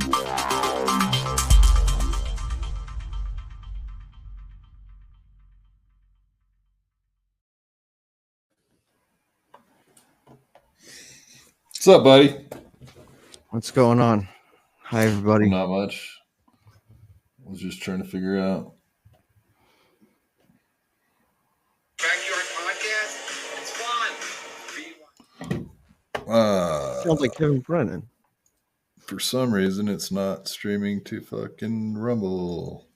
What's up, buddy? What's going on? Hi, everybody. Not much. I was just trying to figure out. Backyard podcast. It's fun. Sounds like Kevin Brennan. For some reason, it's not streaming to fucking Rumble.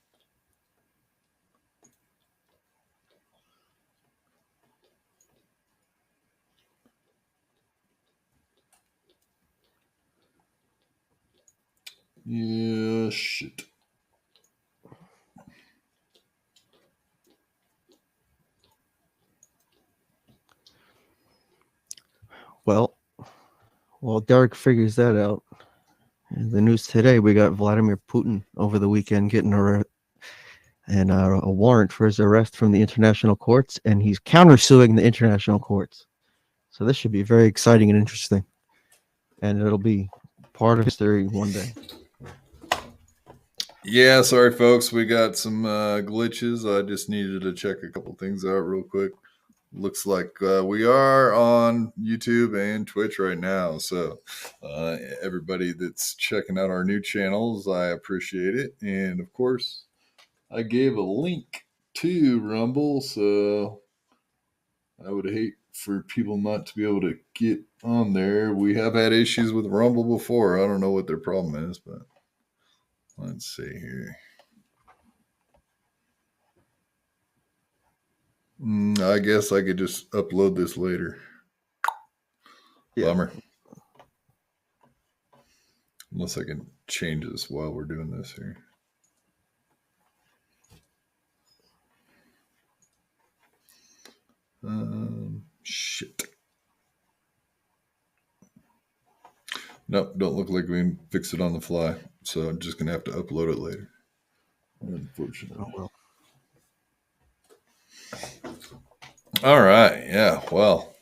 Yeah, shit. Well, Derek figures that out. In the news today, we got Vladimir Putin over the weekend getting a warrant for his arrest from the international courts, and he's countersuing the international courts. So this should be very exciting and interesting, and it'll be part of history one day. Yeah, sorry, folks. We got some glitches. I just needed to check a couple things out real quick. Looks like we are on YouTube and Twitch right now. So everybody that's checking out our new channels, I appreciate it. And of course, I gave a link to Rumble. So I would hate for people not to be able to get on there. We have had issues with Rumble before. I don't know what their problem is, but let's see here. I guess I could just upload this later. Yeah. Bummer. Unless I can change this while we're doing this here. Shit. Nope, don't look like we can fix it on the fly. So I'm just going to have to upload it later. Unfortunately. Oh, well. All right. Yeah. Well,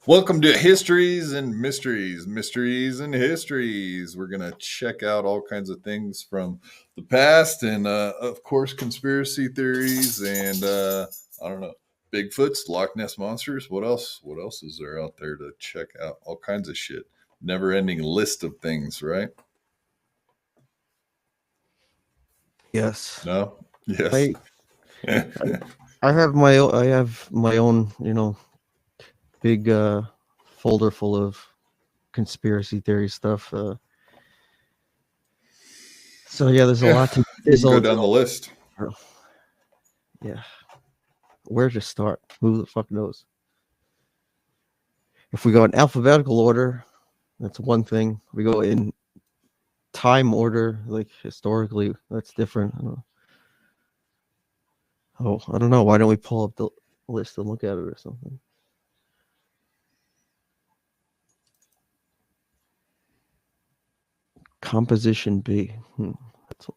welcome to Histories and Mysteries. Mysteries and Histories. We're going to check out all kinds of things from the past and, of course, conspiracy theories and, I don't know, Bigfoots, Loch Ness Monsters. What else? What else is there out there to check out? All kinds of shit. Never-ending list of things, right? Yes. No? Yes. I have my own, big folder full of conspiracy theory stuff. So yeah, there's a lot to go down the list. Yeah. Where to start? Who the fuck knows? If we go in alphabetical order, that's one thing. We go in time order, like historically, that's different. I don't know. Why don't we pull up the list and look at it or something? Composition B. That's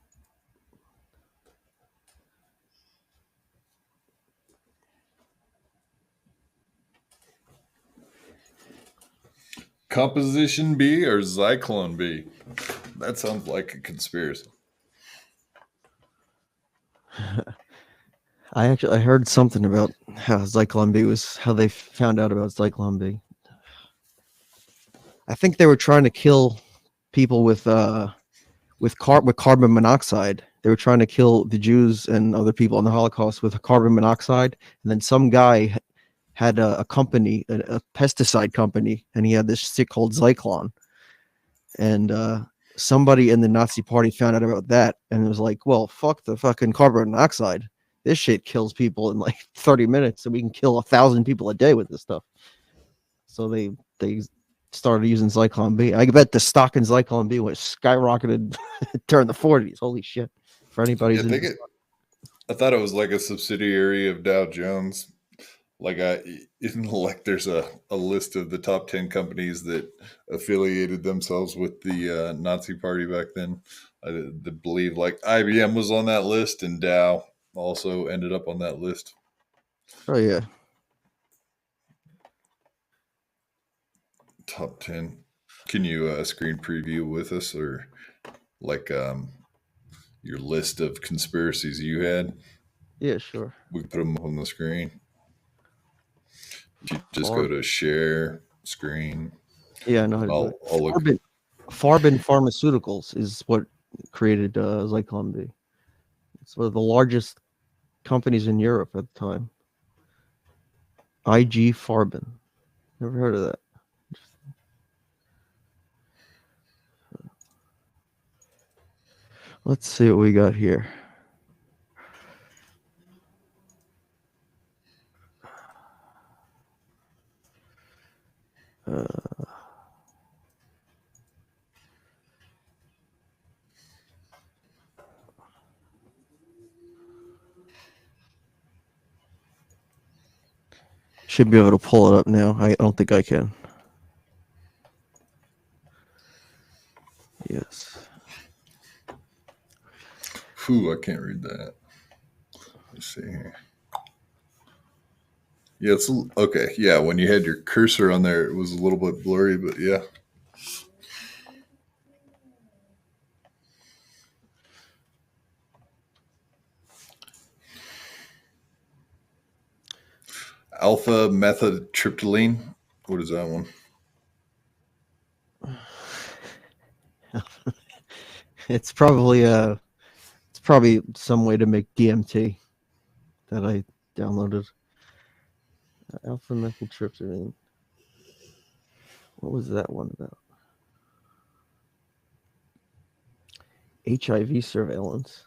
Composition B or Zyklon B? That sounds like a conspiracy. I heard something about how Zyklon B was how they found out about Zyklon B. I think they were trying to kill people with carbon monoxide. They were trying to kill the Jews and other people in the Holocaust with carbon monoxide, and then some guy had a company, a pesticide company, and he had this stick called Zyklon. And somebody in the Nazi party found out about that, and it was like, well, fuck the fucking carbon monoxide. This shit kills people in like 30 minutes, so we can kill 1,000 people a day with this stuff. So they started using Zyklon B. I bet the stock in Zyklon B was skyrocketed during the 40s. Holy shit. For anybody I thought it was like a subsidiary of Dow Jones. Like there's a list of the top 10 companies that affiliated themselves with the Nazi party back then. I believe like IBM was on that list and Dow also ended up on that list. Oh yeah. Top 10. Can you screen preview with us or like your list of conspiracies you had. Yeah, sure. We put them up on the screen. If you just go Farb. to share screen, Yeah, I know how to do it. I'll look. Farbin Pharmaceuticals is what created Zyklon B. It's one of the largest companies in Europe at the time. IG Farbin. Never heard of that. Let's see what we got here. Should be able to pull it up now. I don't think I can. Yes. Whew, I can't read that. Let's see here. Yeah, it's okay. Yeah, when you had your cursor on there, it was a little bit blurry, but yeah. Alpha methotriptyline. What is that one? It's probably some way to make DMT that I downloaded. Alpha methyltryptamine. What was that one about? HIV surveillance.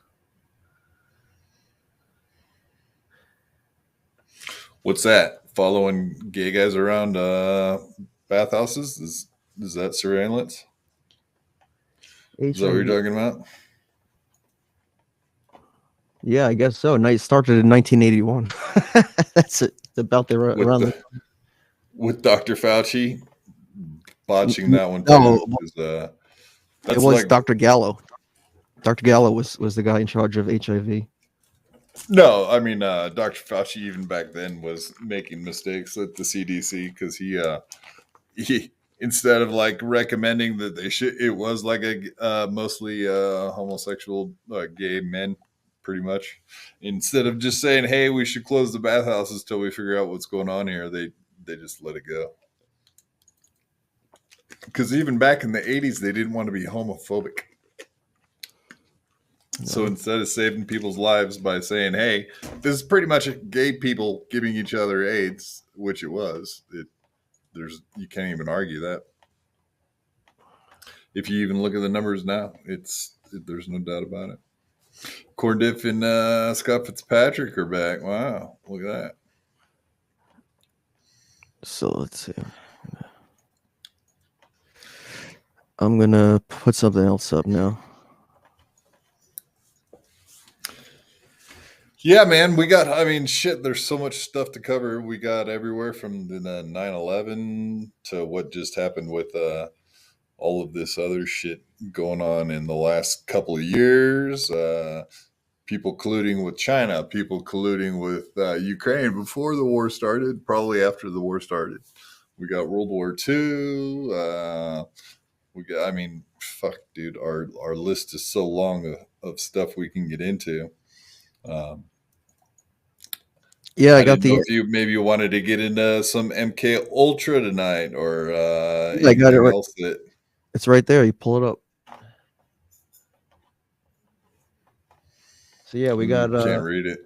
What's that? Following gay guys around bathhouses? Is that surveillance? Is that what you're HIV. talking about? Yeah, I guess so. It started in 1981. That's it. It's about there With around. with Dr. Fauci botching that one No, too. 'Cause, it that's was like Dr. Gallo. Dr. Gallo was the guy in charge of HIV. no, I mean Dr. Fauci even back then was making mistakes at the CDC because he instead of like recommending that they should, it was like a mostly homosexual gay men, pretty much. Instead of just saying, "Hey, we should close the bathhouses till we figure out what's going on here," they just let it go. Because even back in the 80s, they didn't want to be homophobic. So No. instead of saving people's lives by saying, "Hey, this is pretty much gay people giving each other AIDS," which it was, you can't even argue that. If you even look at the numbers now, there's no doubt about it. Cordiff and Scott Fitzpatrick are back. Wow, look at that. So let's see. I'm gonna put something else up now. Yeah, man, I mean, shit, there's so much stuff to cover. We got everywhere from the 9/11 to what just happened with all of this other shit going on in the last couple of years. People colluding with China, people colluding with Ukraine before the war started, probably after the war started. We got World War II. I mean, fuck, dude, our list is so long of stuff we can get into. Yeah, I got didn't know the. if you maybe wanted to get into some MK Ultra tonight or I got it anything right. else that. It's right there. You pull it up. So yeah, we got. Can't read it.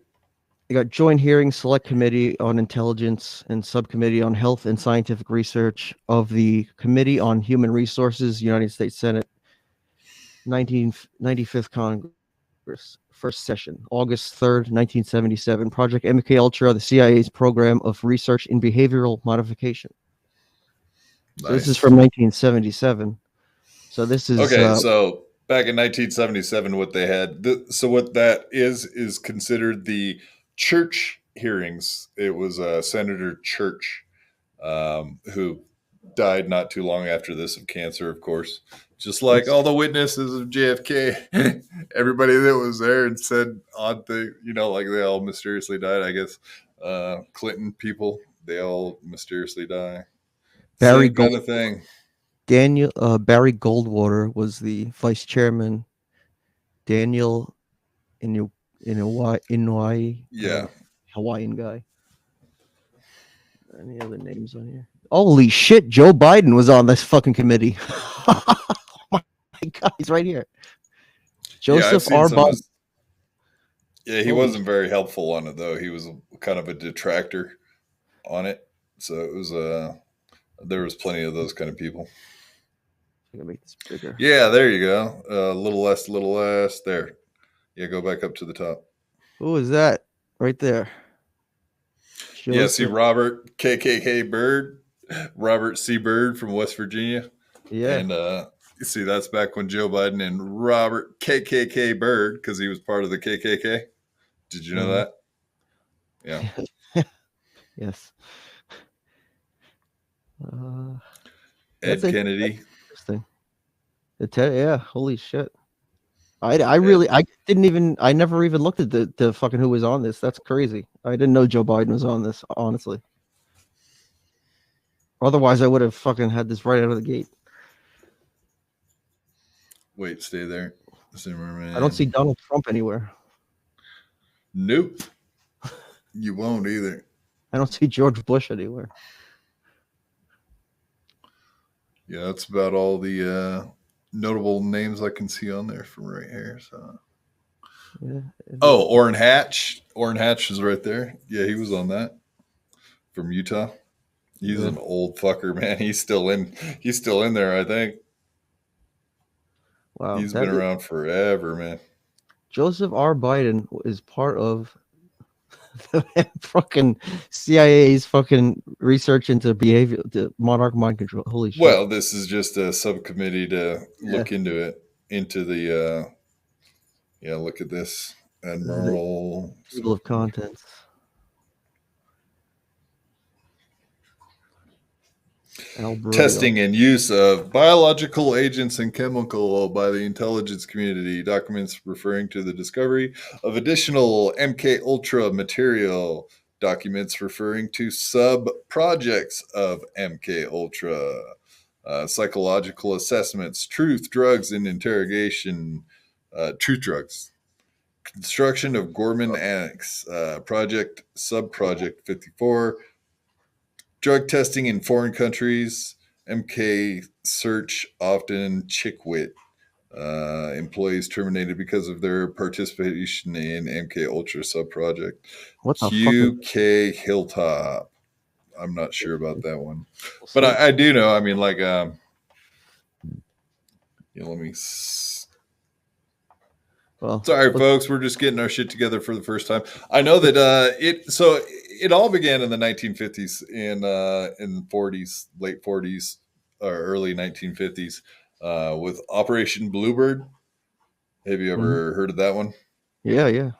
We got joint hearing, select committee on intelligence, and subcommittee on health and scientific research of the Committee on Human Resources, United States Senate, 1995th Congress, first session, August 3rd, 1977. Project MK Ultra, the CIA's program of research in behavioral modification. So this is from 1977. So this is okay. So back in 1977, what they had. So what that is considered the church hearings. It was Senator Church, who died not too long after this of cancer, of course. Just like all the witnesses of JFK, everybody that was there and said odd things, like they all mysteriously died. I guess Clinton people, they all mysteriously die. Barry Same kind of thing. Barry Goldwater was the vice chairman Daniel Inouye, Yeah. Hawaiian guy. Any other names on here? Holy shit! Joe Biden was on this fucking committee. Oh my god, he's right here. Yeah, I've Joseph seen R. some of Biden. his. Yeah, he Holy wasn't very helpful on it though. He was kind of a detractor on it. So it was there was plenty of those kind of people. I'm gonna make this bigger. Yeah, there you go. A little less. There. Yeah, go back up to the top. Who is that? Right there. Yeah, see Joseph. Robert KKK Byrd, Robert C. Byrd from West Virginia. Yeah. And you see, that's back when Joe Biden and Robert KKK Byrd, because he was part of the KKK. Did you know that? Yeah. Yes. Ed Kennedy. Interesting. Yeah. Holy shit. I really I never even looked at the fucking who was on this. That's crazy. I didn't know Joe Biden was on this, honestly. Otherwise I would have fucking had this right out of the gate. Wait, stay there. Zimmerman. I don't see Donald Trump anywhere. Nope. You won't either. I don't see George Bush anywhere. Yeah, that's about all the notable names I can see on there from right here. So, Yeah. oh, Orrin Hatch. Orrin Hatch is right there. Yeah, he was on that from Utah. He's an old fucker, man. He's still in there, I think. Wow. He's been around forever, man. Joseph R. Biden is part of the fucking CIA's fucking research into behavior, the monarch mind control. Holy shit. Well, this is just a subcommittee to look into it, into the look at this. Admiral Table of contents. Testing and use of biological agents and chemical by the intelligence community. Documents referring to the discovery of additional MK Ultra material. Documents referring to sub-projects of MK Ultra. Psychological assessments. Truth, drugs, and interrogation. Truth drugs. Construction of Gorman Annex. Project, sub-project 54. Drug testing in foreign countries, MK search, often Chickwit. Employees terminated because of their participation in MK Ultra subproject. What the QK Hilltop. I'm not sure about that one. But I do know, I mean, like, let me... Well, sorry, folks. We're just getting our shit together for the first time. I know that it all began in the 1950s, in the 40s, late 40s, or early 1950s, with Operation Bluebird. Have you ever heard of that one? Yeah.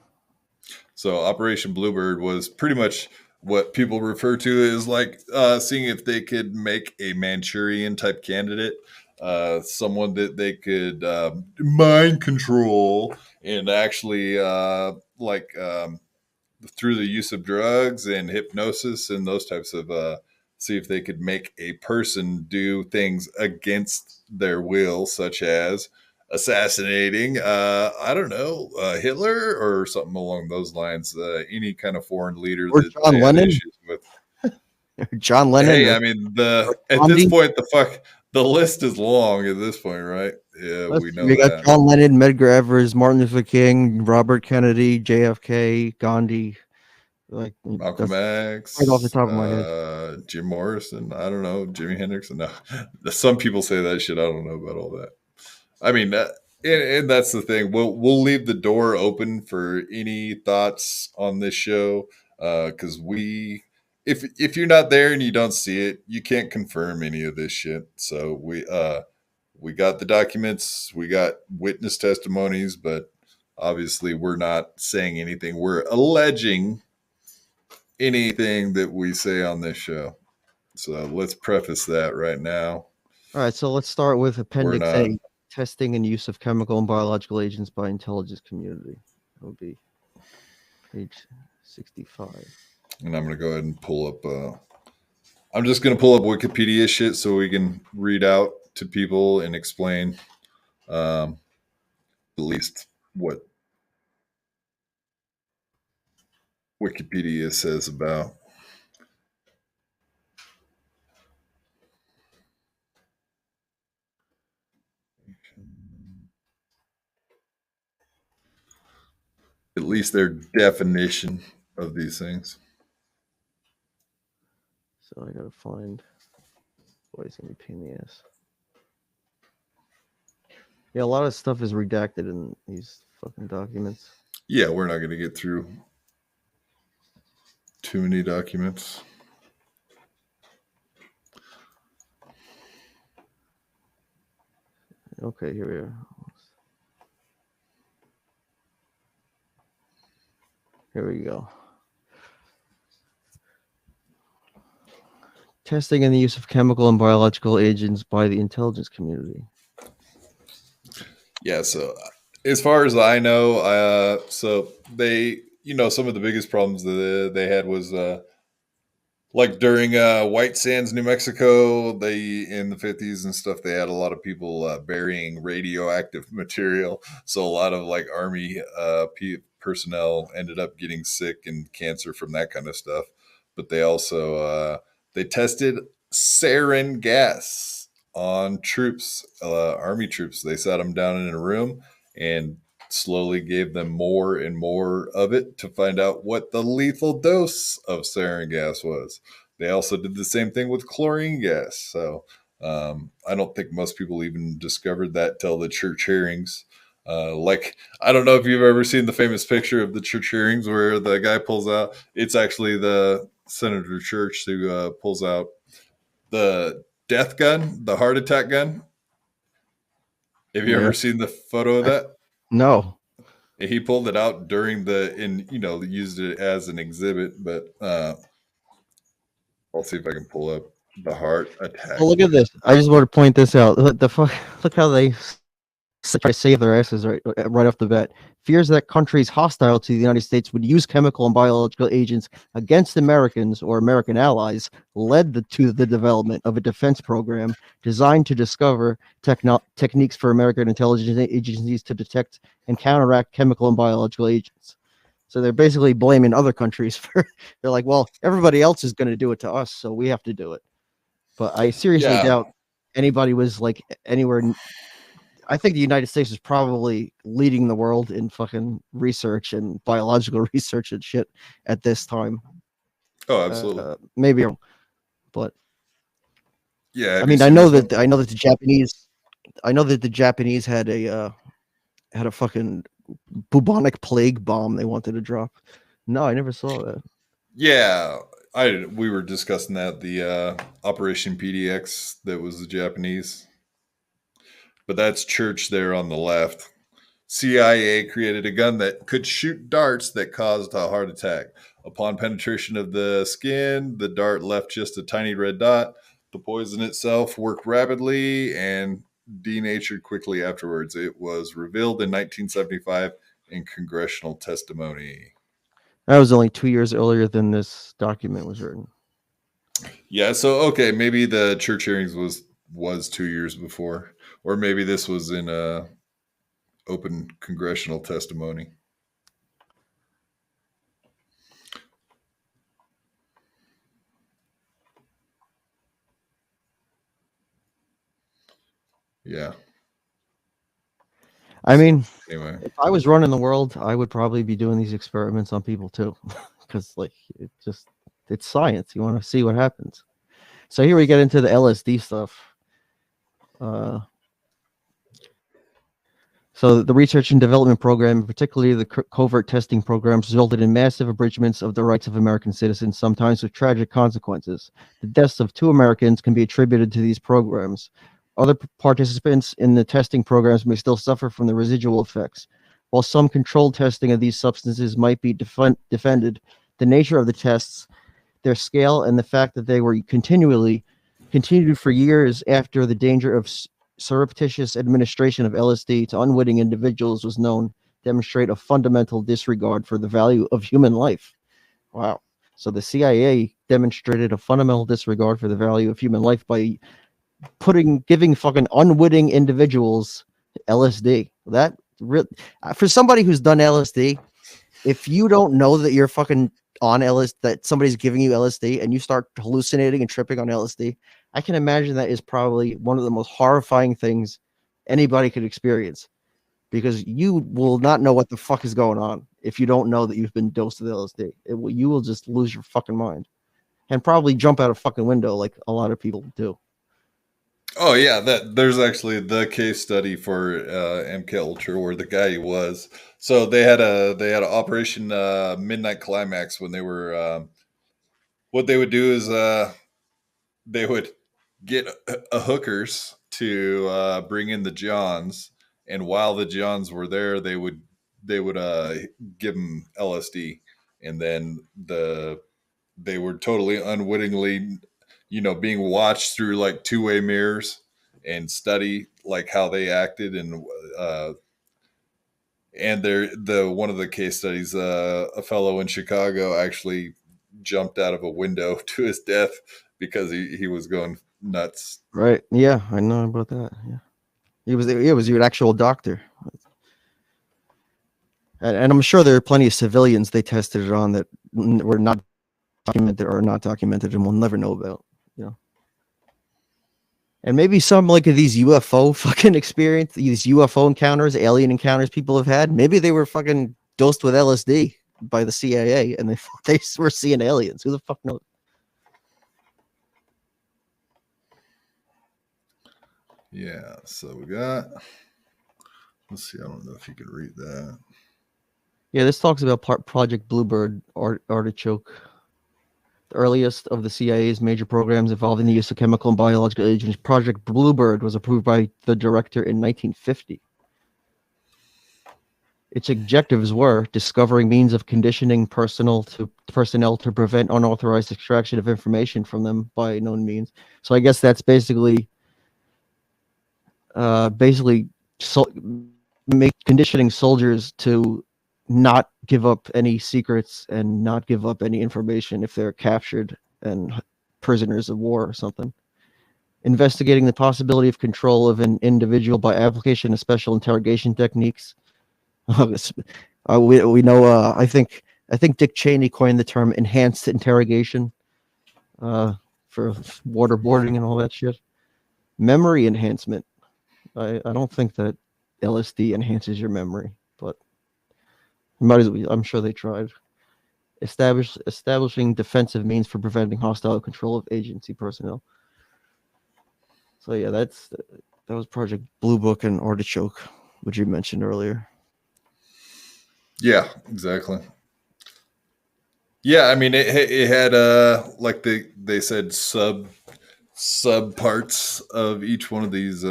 So Operation Bluebird was pretty much what people refer to as like seeing if they could make a Manchurian type candidate. Someone that they could mind control and actually through the use of drugs and hypnosis and those types of see if they could make a person do things against their will, such as assassinating Hitler or something along those lines, any kind of foreign leader or that John they Lennon. had issues with. John Lennon. Hey, I mean, at this point, the list is long at this point, right? Yeah, we know we got that. John Lennon, Medgar Evers, Martin Luther King, Robert Kennedy, JFK, Gandhi, like Malcolm X, right off the top of my head. Jim Morrison. I don't know, Jimi Hendrix. No, some people say that shit. I don't know about all that. I mean, and that's the thing. We'll leave the door open for any thoughts on this show, because if you're not there and you don't see it, you can't confirm any of this shit. So we got the documents, we got witness testimonies, but obviously we're not saying anything. We're alleging anything that we say on this show. So let's preface that right now. All right, so let's start with Appendix A, testing and use of chemical and biological agents by intelligence community. That would be page 65. And I'm going to go ahead and pull up. I'm just going to pull up Wikipedia shit so we can read out to people and explain, at least what Wikipedia says about. At least their definition of these things. So I gotta find. Boy, it's gonna be a pain in the ass. Yeah, a lot of stuff is redacted in these fucking documents. Yeah, we're not going to get through too many documents. Okay, here we are. Here we go. Testing and the use of chemical and biological agents by the intelligence community. Yeah, so as far as I know, so they, some of the biggest problems that they had was like during White Sands, New Mexico, they in the 50s and stuff, they had a lot of people burying radioactive material. So a lot of like army personnel ended up getting sick and cancer from that kind of stuff. But they also they tested sarin gas on troops, army troops. They sat them down in a room and slowly gave them more and more of it to find out what the lethal dose of sarin gas was. They also did the same thing with chlorine gas. So I don't think most people even discovered that till the church hearings. Like, I don't know if you've ever seen the famous picture of the church hearings where the guy pulls out, it's actually the Senator Church who pulls out the death gun, the heart attack gun. Have you ever seen the photo of that? No. He pulled it out during used it as an exhibit, but I'll see if I can pull up the heart attack. Oh, look at this. I just want to point this out. Look, look how they try to save their asses right off the bat. Fears that countries hostile to the United States would use chemical and biological agents against Americans or American allies led to the development of a defense program designed to discover techniques for American intelligence agencies to detect and counteract chemical and biological agents. So they're basically blaming other countries for. They're like, well, everybody else is going to do it to us, so we have to do it. But I seriously doubt anybody was like anywhere. I think the United States is probably leading the world in fucking research and biological research and shit at this time. Oh, absolutely. Maybe, but yeah. I mean, I know that the Japanese had a fucking bubonic plague bomb they wanted to drop. No, I never saw that. Yeah, we were discussing that, the Operation PDX that was the Japanese. But that's Church there on the left. CIA created a gun that could shoot darts that caused a heart attack. Upon penetration of the skin, the dart left just a tiny red dot. The poison itself worked rapidly and denatured quickly afterwards. It was revealed in 1975 in congressional testimony. That was only 2 years earlier than this document was written. Yeah, so okay, maybe the church hearings was 2 years before, or maybe this was in open congressional testimony. Yeah. I mean, anyway, if I was running the world, I would probably be doing these experiments on people too, because like it's science. You want to see what happens. So here we get into the LSD stuff. So the research and development program, particularly the covert testing programs, resulted in massive abridgments of the rights of American citizens, sometimes with tragic consequences. The deaths of 2 Americans can be attributed to these programs. Other participants in the testing programs may still suffer from the residual effects. While some controlled testing of these substances might be defended, the nature of the tests, their scale, and the fact that they were continued for years after the danger of surreptitious administration of LSD to unwitting individuals was known, demonstrate a fundamental disregard for the value of human life. Wow. So the CIA demonstrated a fundamental disregard for the value of human life by giving fucking unwitting individuals LSD. That for somebody who's done LSD, if you don't know that you're fucking on LSD, that somebody's giving you LSD, and you start hallucinating and tripping on LSD, I can imagine that is probably one of the most horrifying things anybody could experience, because you will not know what the fuck is going on if you don't know that you've been dosed with LSD. You will just lose your fucking mind and probably jump out a fucking window like a lot of people do. Oh yeah, that there's actually the case study for MK Ultra where the guy was. So they had a Operation Midnight Climax when they were. What they would do is they would get a hookers to bring in the Johns, and while the Johns were there, they would give them LSD, and then they were totally unwittingly, being watched through like two-way mirrors and study like how they acted, and the one of the case studies, a fellow in Chicago actually jumped out of a window to his death because he was going nuts. Right? Yeah, I know about that. Yeah, he was an actual doctor, and I'm sure there are plenty of civilians they tested it on that were not documented and we'll never know about. You know. And maybe some like of these UFO fucking experience, these UFO encounters, alien encounters people have had, maybe they were fucking dosed with LSD by the CIA and they were seeing aliens. Who the fuck knows? Yeah, so we got. Let's see. I don't know if you can read that. Yeah, this talks about Project Bluebird artichoke, the earliest of the CIA's major programs involving the use of chemical and biological agents. Project Bluebird was approved by the director in 1950. Its objectives were discovering means of conditioning personnel to prevent unauthorized extraction of information from them by known means. So I guess that's basically conditioning soldiers to not give up any secrets and not give up any information if they're captured and prisoners of war or something. Investigating the possibility of control of an individual by application of special interrogation techniques. We know. I think Dick Cheney coined the term enhanced interrogation for waterboarding and all that shit. Memory enhancement. I don't think that LSD enhances your memory, but I'm sure they tried. Establishing defensive means for preventing hostile control of agency personnel. So yeah, that was Project Blue Book and Artichoke, which you mentioned earlier. Yeah, exactly. Yeah, I mean it had like they said sub parts of each one of these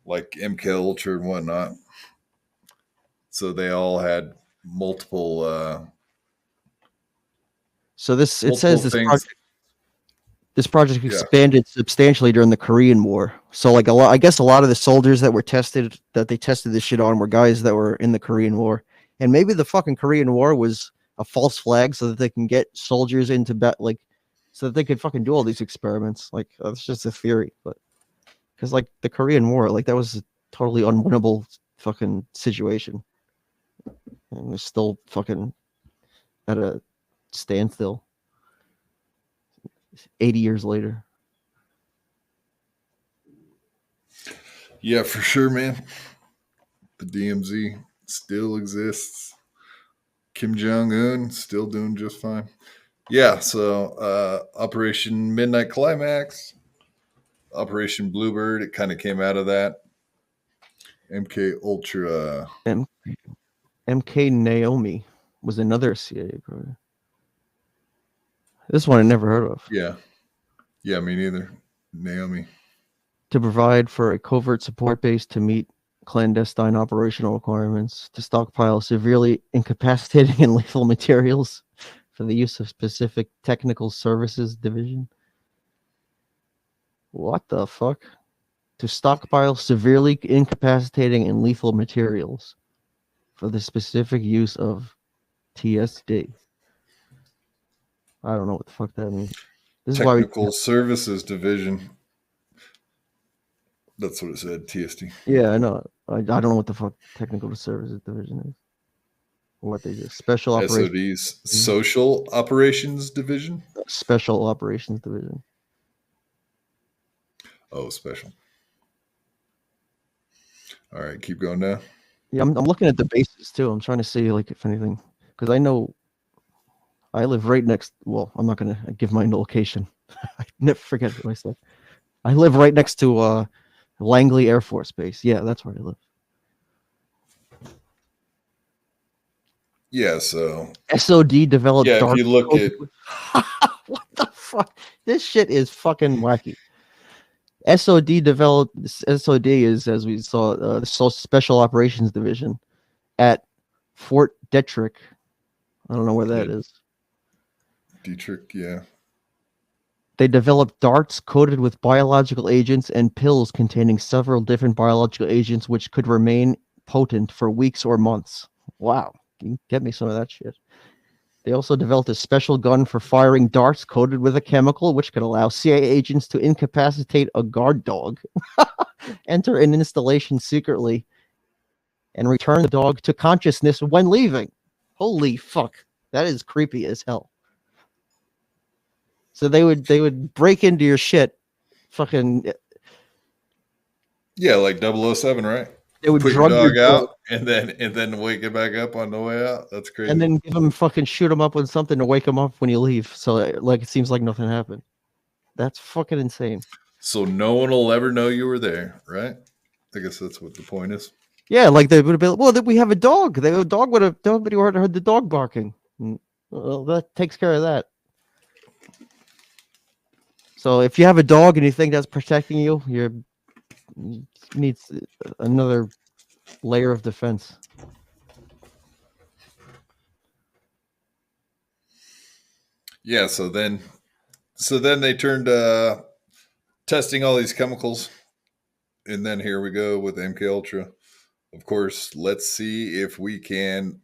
like MK Ultra and whatnot. So they all had multiple So it says multiple things. This project expanded substantially during the Korean War. So like I guess a lot of the soldiers that they tested this shit on were guys that were in the Korean War. And maybe the fucking Korean War was a false flag so that they can get soldiers into so that they could fucking do all these experiments. Like that's just a theory, but because like the Korean War, like that was a totally unwinnable fucking situation. And we're still fucking at a standstill 80 years later. Yeah, for sure, man. The DMZ still exists. Kim Jong-un still doing just fine. Yeah, so Operation Midnight Climax, Operation Bluebird, it kind of came out of that. MK Ultra. MK Naomi was another CIA program. This one I never heard of. Yeah, me neither. Naomi. To provide for a covert support base to meet clandestine operational requirements, to stockpile severely incapacitating and lethal materials for the use of specific technical services division. What the fuck? To stockpile severely incapacitating and lethal materials for the specific use of TSD. I don't know what the fuck that means. This Technical Services Division. That's what it said, TSD. Yeah, I know. I don't know what the fuck technical services division is. What they do? Special operations. SOD's Social Operations Division. Special operations division. Oh, special. All right, keep going now. Yeah, I'm looking at the bases too. I'm trying to see like if anything, because I know I live right next. Well, I'm not gonna give my location. I never forget what I said. I live right next to Langley Air Force Base. Yeah, that's where I live. Yeah, so SOD developed yeah, if dark. you look at What the fuck? This shit is fucking wacky. SOD developed. SOD is, as we saw, the Special Operations Division at Fort Detrick. I don't know where that is. Dietrich, yeah. They developed darts coated with biological agents and pills containing several different biological agents which could remain potent for weeks or months. Wow. Can you get me some of that shit? They also developed a special gun for firing darts coated with a chemical which could allow CIA agents to incapacitate a guard dog, enter an installation secretly, and return the dog to consciousness when leaving. Holy fuck. That is creepy as hell. So they would break into your shit, fucking. Yeah, like 007, right? They would Put your drug your dog out and then wake it back up on the way out. That's crazy. and then give them fucking shoot them up with something to wake them up when you leave. So like it seems like nothing happened. That's fucking insane. So no one will ever know you were there, right? I guess that's what the point is. Yeah, like they would have been. Well, we have a dog. The dog would have. Nobody would have heard the dog barking. Well, that takes care of that. So if you have a dog and you think that's protecting you, you needs another layer of defense. Yeah, so then they turned testing all these chemicals, and then here we go with MK Ultra. Of course, let's see if we can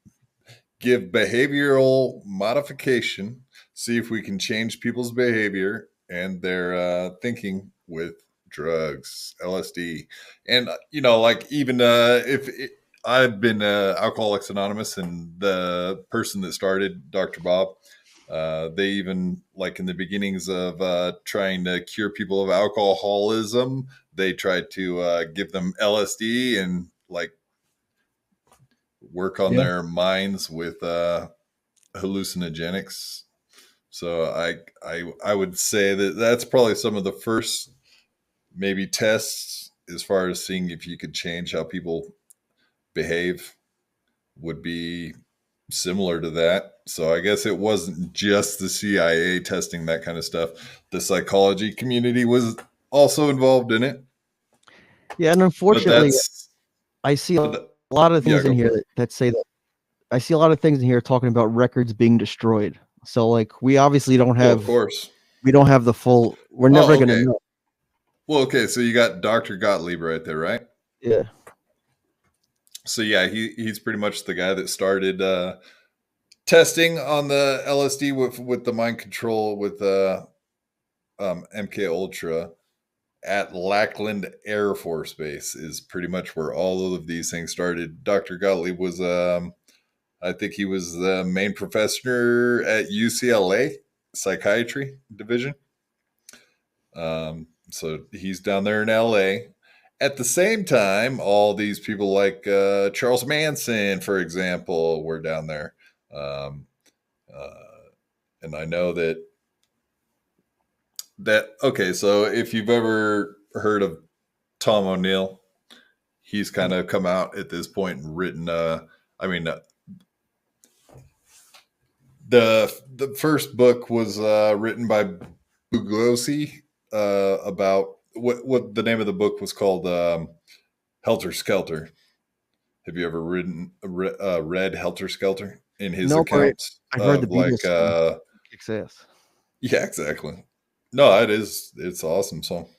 give behavioral modification, see if we can change people's behavior and their thinking with drugs, LSD, and like even if I've been Alcoholics Anonymous, and the person that started, Dr. Bob. They even, like in the beginnings of trying to cure people of alcoholism, they tried to give them LSD and like work on their minds with hallucinogenics. So I would say that that's probably some of the first maybe tests as far as seeing if you could change how people behave would be similar to that. So I guess it wasn't just the CIA testing that kind of stuff. The psychology community was also involved in it. Yeah, and unfortunately, I see a lot of things in here that say that. I see a lot of things in here talking about records being destroyed. So like we obviously don't have. Of course. We don't have the full. We're never going to know. Well, okay, so you got Dr. Gottlieb right there, right? Yeah. So yeah, he's pretty much the guy that started testing on the LSD with the mind control with MK Ultra at Lackland Air Force Base is pretty much where all of these things started. Dr. Gottlieb was, I think he was the main professor at UCLA Psychiatry Division. So he's down there in LA. At the same time, all these people like Charles Manson, for example, were down there. And I know okay, so if you've ever heard of Tom O'Neill, he's kind of come out at this point and written, the first book was written by Bugliosi about what the name of the book was called, Helter Skelter. Have you ever read Helter Skelter in his accounts? I've heard the Beatles kicks ass. Yeah, exactly. No, it's awesome. So,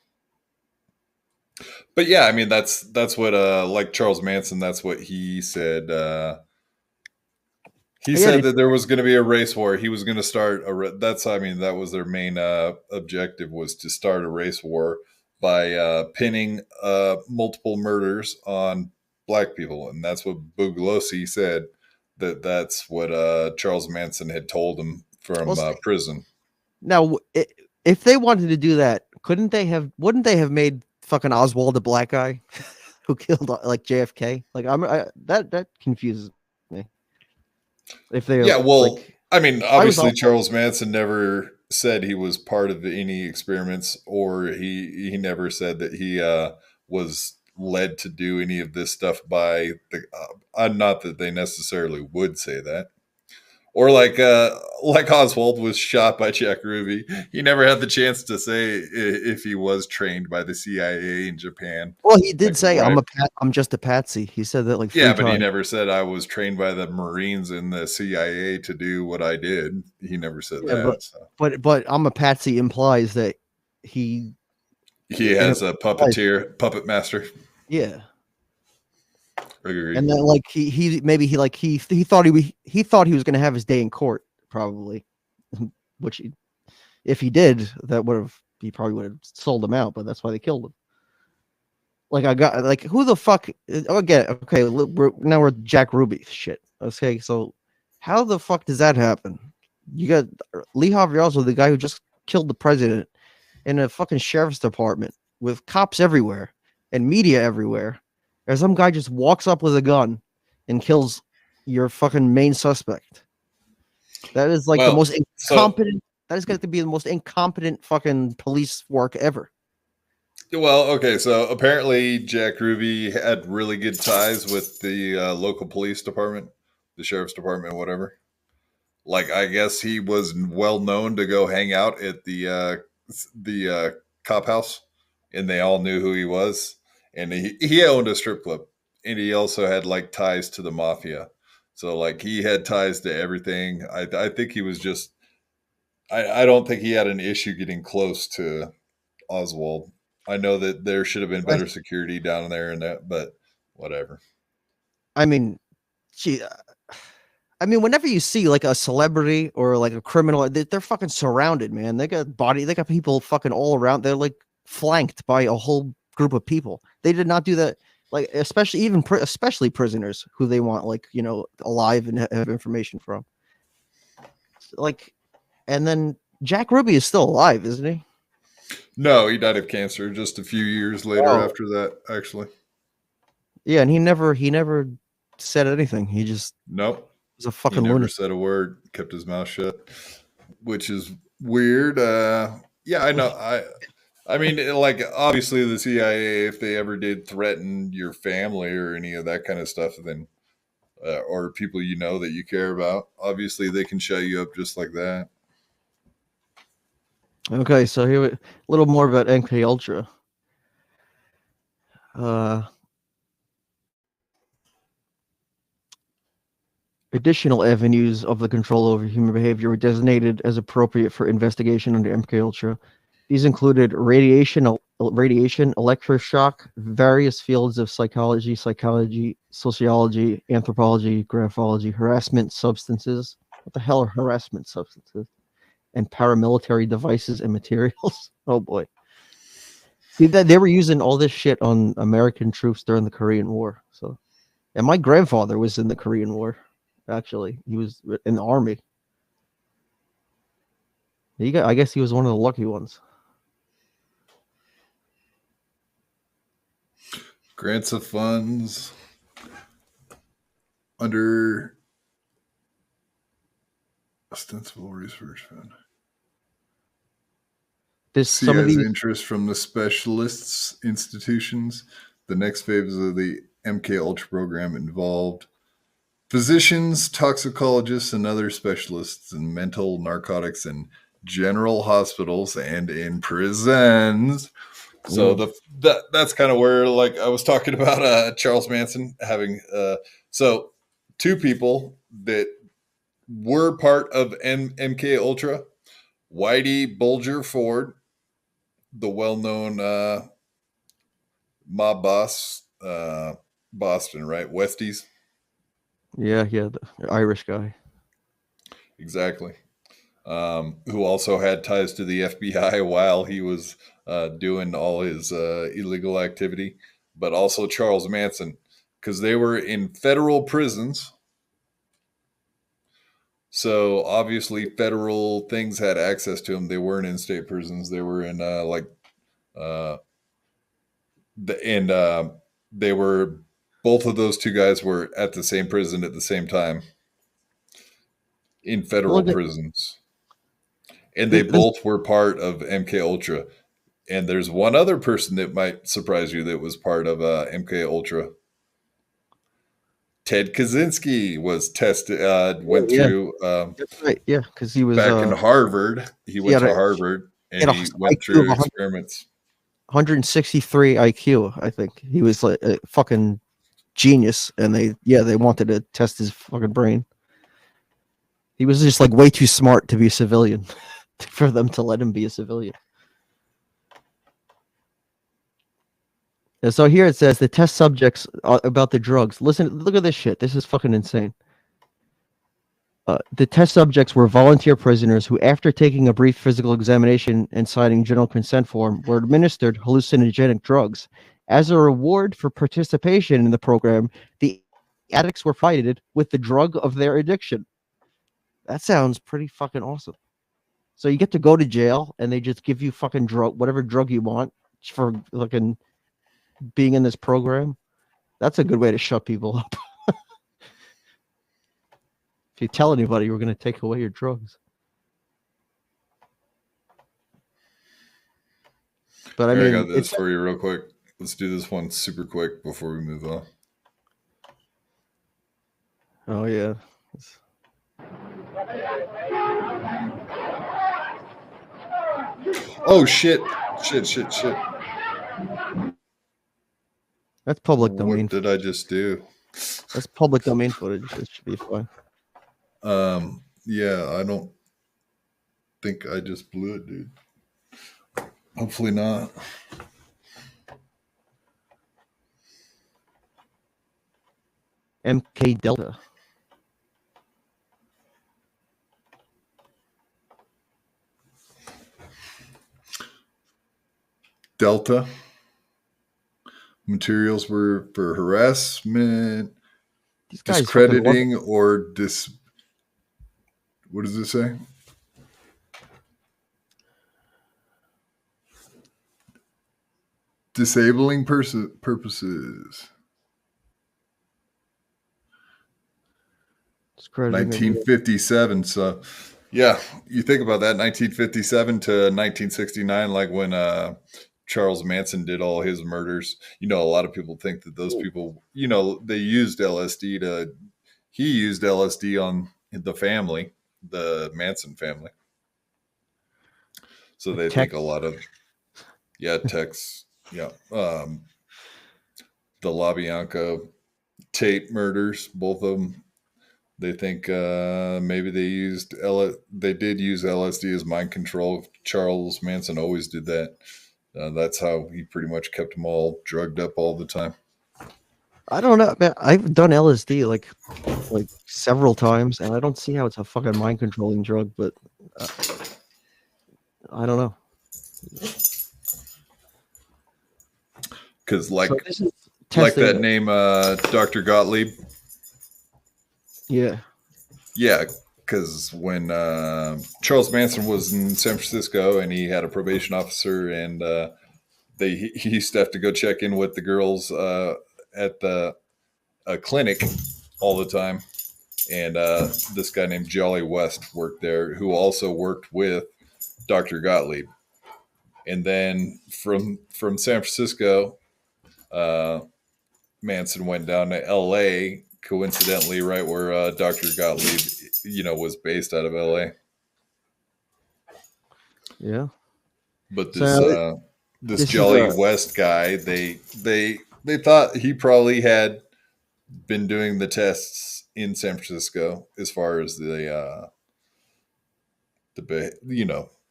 but yeah, I mean that's what like Charles Manson, that's what he said. He said that there was going to be a race war. He was going to start that was their main objective, was to start a race war by pinning multiple murders on black people, and that's what Bugliosi said. That's what Charles Manson had told him from Well, prison. now, if they wanted to do that, couldn't they have? Wouldn't they have made fucking Oswald a black guy who killed like JFK? Like that confuses me. If they Yeah, well, like, I mean, I was obviously also Charles Manson never said he was part of any experiments, or he never said that he was led to do any of this stuff by the. Not that they necessarily would say that, or like Oswald was shot by Jack Ruby. He never had the chance to say if he was trained by the CIA in Japan. well, he did Like, say right. I'm just a patsy. He said that like Yeah, 3 but he times. never said I was trained by the Marines and the CIA to do what I did. He never said Yeah, that. So. but I'm a patsy implies that he He in a has a puppeteer, puppet master. yeah. Agreed. And then like he maybe he thought he thought he was going to have his day in court probably, which if he did that would have he probably would have sold him out, but that's why they killed him. Like I got like who the fuck again? Okay, now we're Jack Ruby shit. Okay, so how the fuck does that happen? You got Lee Harvey Oswald, the guy who just killed the president, in a fucking sheriff's department with cops everywhere and media everywhere. And some guy just walks up with a gun and kills your fucking main suspect. That is like the Well, most so incompetent. That is going to be the most incompetent fucking police work ever. okay. So apparently Jack Ruby had really good ties with the local police department, the sheriff's department, whatever. Like I guess he was well known to go hang out at the cop house, and they all knew who he was. And he owned a strip club, and he also had like ties to the mafia. So like he had ties to everything. I think he was just. I don't think he had an issue getting close to Oswald. I know that there should have been better security down there and that, but whatever. I mean, gee, I mean, whenever you see like a celebrity or like a criminal, they're fucking surrounded, man. They got people fucking all around. They're like flanked by a whole group of people. They did not do that, like especially especially prisoners who they want like alive and have information from. Like, and then Jack Ruby is still alive, isn't he? No, he died of cancer just a few years later after that, actually. Yeah, and he never said anything. He just Nope. was a He fucking never lunatic. said a word, kept his mouth shut, which is weird. Yeah, I know. I mean, like obviously the CIA, if they ever did threaten your family or any of that kind of stuff, then or people you know that you care about, obviously they can shut you up just like that. Okay, so here a little more about MK Ultra. Additional avenues of the control over human behavior were designated as appropriate for investigation under MK Ultra. These included radiation, electroshock, various fields of psychology, sociology, anthropology, graphology, harassment substances. What the hell are harassment substances? And paramilitary devices and materials. Oh boy. See that they were using all this shit on American troops during the Korean War. So, and my grandfather was in the Korean War. Actually, he was in the army. I guess he was one of the lucky ones. Grants of funds under ostensible research fund. Some of has these interest from the specialists institutions. The next phase of the MK Ultra program involved physicians, toxicologists, and other specialists in mental, narcotics, and general hospitals and in prisons. So that's kind of where, like I was talking about, Charles Manson having so two people that were part of MK Ultra, Whitey Bulger Ford, the well-known mob boss, Boston, right? Westies. yeah, the Irish guy. Exactly. Who also had ties to the FBI while he was doing all his illegal activity, but also Charles Manson, because they were in federal prisons. So obviously, federal things had access to them. They weren't in state prisons. They were in they were, both of those two guys were at the same prison at the same time in federal Look at prisons, and they this. both were part of MK Ultra. And there's one other person that might surprise you that was part of MK Ultra. Ted Kaczynski was tested, went Yeah, through that's right. Yeah, because he was back in Harvard. He went had to a- Harvard he had and a he went IQ of through experiments. 163 IQ. I think he was like a fucking genius, and they wanted to test his fucking brain. He was just like way too smart to be a civilian for them to let him be a civilian. And so here it says the test subjects about the drugs. Listen, look at this shit. This is fucking insane. The test subjects were volunteer prisoners who, after taking a brief physical examination and signing general consent form, were administered hallucinogenic drugs. As a reward for participation in the program, the addicts were provided with the drug of their addiction. That sounds pretty fucking awesome. So you get to go to jail and they just give you fucking drug, whatever drug you want for fucking being in this program. That's a good way to shut people up. If you tell anybody, we're going to take away your drugs. But I Here, mean, I got this for you real quick. Let's do this one super quick before we move on. Oh yeah. Oh shit! That's public domain. What did I just do? That's public domain footage. It should be fine. Yeah, I don't think I just blew it, dude. Hopefully not. MK Delta. Delta. Materials were for harassment, These guys discrediting, or what does it say? Disabling purposes. 1957. So, yeah, you think about that. 1957 to 1969, like when Charles Manson did all his murders. You know, a lot of people think that those people, you know, they used LSD he used LSD on the family, the Manson family. So they think a lot of, Tex, the LaBianca Tate murders, both of them. They think maybe they did use LSD as mind control. Charles Manson always did that. That's how he pretty much kept them all drugged up all the time. I don't know, man. I've done LSD like several times, and I don't see how it's a fucking mind controlling drug. But I don't know. Because like that name, Dr. Gottlieb. Yeah. Yeah, because when Charles Manson was in San Francisco and he had a probation officer, and he used to have to go check in with the girls at the clinic all the time. And this guy named Jolly West worked there, who also worked with Dr. Gottlieb. And then from San Francisco, Manson went down to L.A., coincidentally, right where Dr. Gottlieb, was based out of LA. Yeah. But this Jolly West guy, they thought he probably had been doing the tests in San Francisco as far as the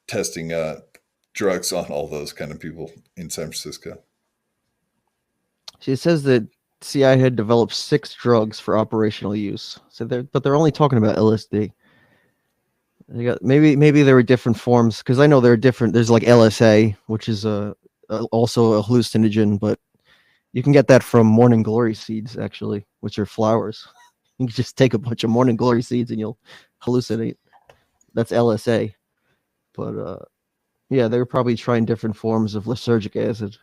testing drugs on all those kind of people in San Francisco. It says that CIA had developed 6 drugs for operational use. So they're only talking about LSD. They got maybe there were different forms, because I know there are different. There's like LSA, which is also a hallucinogen, but You can get that from morning glory seeds, actually, which are flowers. You can just take a bunch of morning glory seeds and you'll hallucinate. That's LSA. But yeah, they were probably trying different forms of lysergic acid.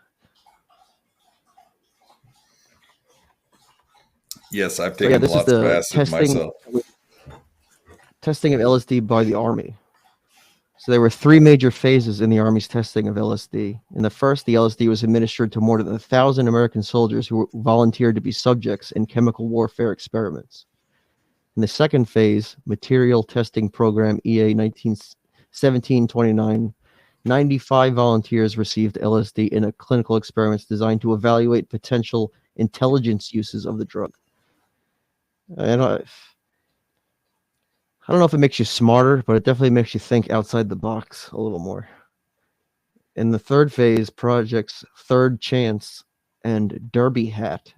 Yes, I've So yeah, taken this is lots of the acid myself. testing of LSD by the Army. So there were 3 major phases in the Army's testing of LSD. In the first, the LSD was administered to more than 1,000 American soldiers who volunteered to be subjects in chemical warfare experiments. In the second phase, Material Testing Program EA 1729, 95 volunteers received LSD in a clinical experiments designed to evaluate potential intelligence uses of the drug. And I don't know if it makes you smarter, but it definitely makes you think outside the box a little more. In the third phase, projects Third Chance and Derby Hat,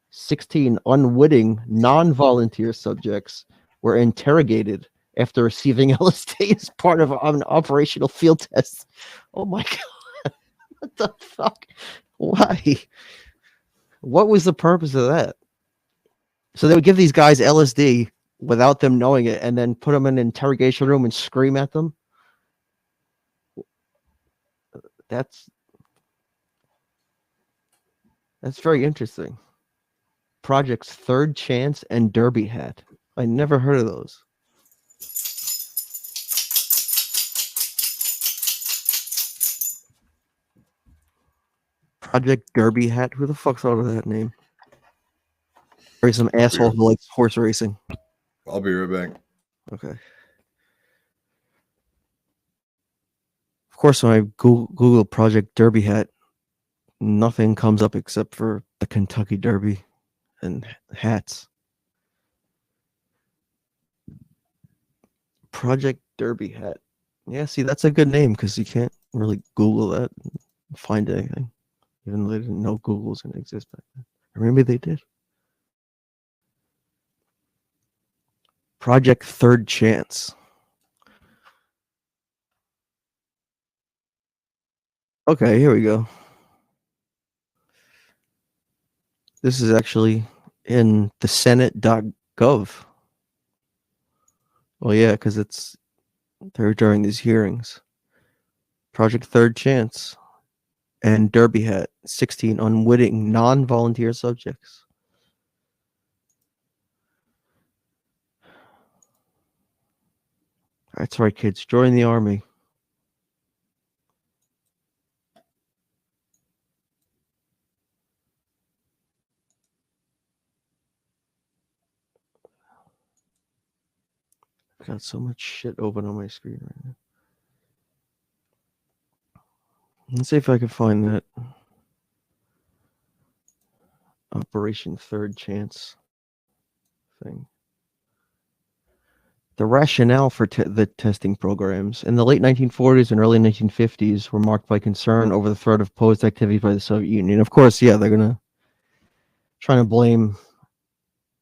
16 unwitting non-volunteer subjects were interrogated after receiving LSD as part of an operational field test. Oh my god. What the fuck? Why? What was the purpose of that? So they would give these guys LSD without them knowing it and then put them in an interrogation room and scream at them? That's very interesting. Projects Third Chance and Derby Hat. I never heard of those. Project Derby Hat. Who the fuck's out of that name? Or some asshole who likes horse racing. I'll be right back. Okay. Of course, when I Google Project Derby Hat, nothing comes up except for the Kentucky Derby and hats. Project Derby Hat. Yeah, see, that's a good name because you can't really Google that and find anything, even though they didn't know Google was going to exist back then. Or maybe they did. Project Third Chance. Okay, here we go. This is actually in the Senate.gov. Well, yeah, because they're during these hearings. Project Third Chance and Derby Hat, 16 unwitting non-volunteer subjects. That's right, kids. Join the Army. I've got so much shit open on my screen right now. Let's see if I can find that. Operation Third Chance thing. The rationale for the testing programs in the late 1940s and early 1950s were marked by concern over the threat of posed activity by the Soviet Union. Of course, yeah, they're trying to blame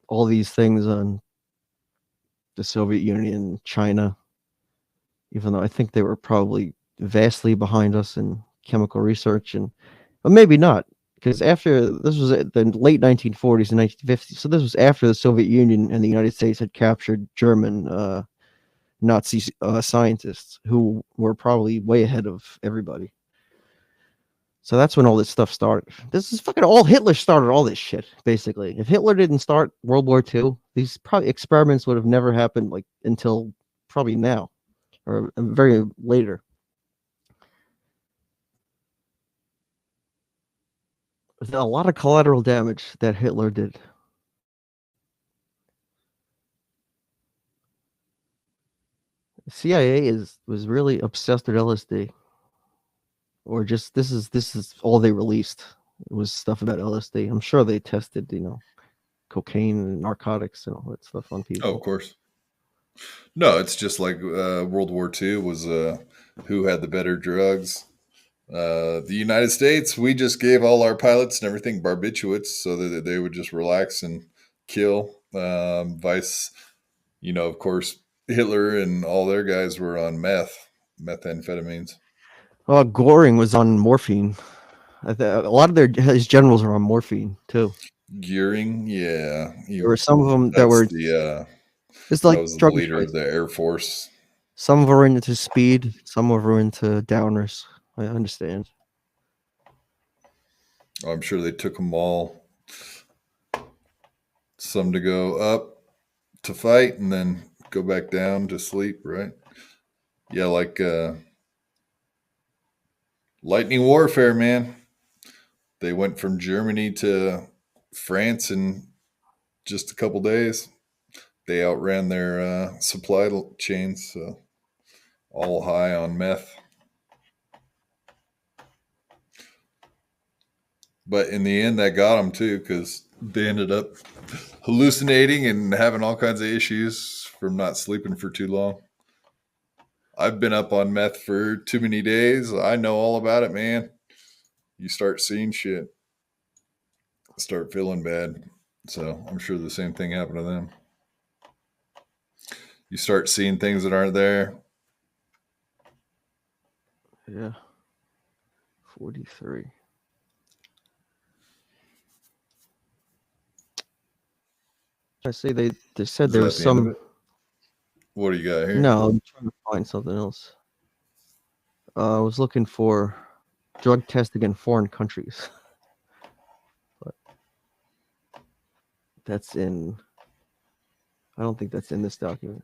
all these things on the Soviet Union, China, even though I think they were probably vastly behind us in chemical research, but maybe not, because after this was the late 1940s and 1950s, so this was after the Soviet Union and the United States had captured German Nazi scientists who were probably way ahead of everybody. So that's when all this stuff started. This is fucking all Hitler started all this shit, basically. If Hitler didn't start World War II, these probably experiments would have never happened until probably now or very later. There's a lot of collateral damage that Hitler did. The CIA was really obsessed with LSD. Or just this is all they released. It was stuff about LSD. I'm sure they tested, cocaine and narcotics and all that stuff on people. Oh, of course. No, it's just like World War II was who had the better drugs. The United States, we just gave all our pilots and everything barbiturates so that they would just relax and kill. Vice, of course, Hitler and all their guys were on methamphetamines. Goring was on morphine. A lot of his generals are on morphine too. Gearing, yeah. There were some of them that That's were the it's that like was the drug of leader choice. of the Air Force. Some were into speed, some were into downers. I understand. I'm sure they took them all. Some to go up to fight and then go back down to sleep, right? Yeah, like lightning warfare, man. They went from Germany to France in just a couple days. They outran their supply chains, so all high on meth. But in the end, that got them too, because they ended up hallucinating and having all kinds of issues from not sleeping for too long. I've been up on meth for too many days. I know all about it, man. You start seeing shit, start feeling bad. So I'm sure the same thing happened to them. You start seeing things that aren't there. Yeah. 43. I say they said Is there that was the end of some. it? What do you got here? No, I'm trying to find something else. I was looking for drug testing in foreign countries. But that's in. I don't think that's in this document.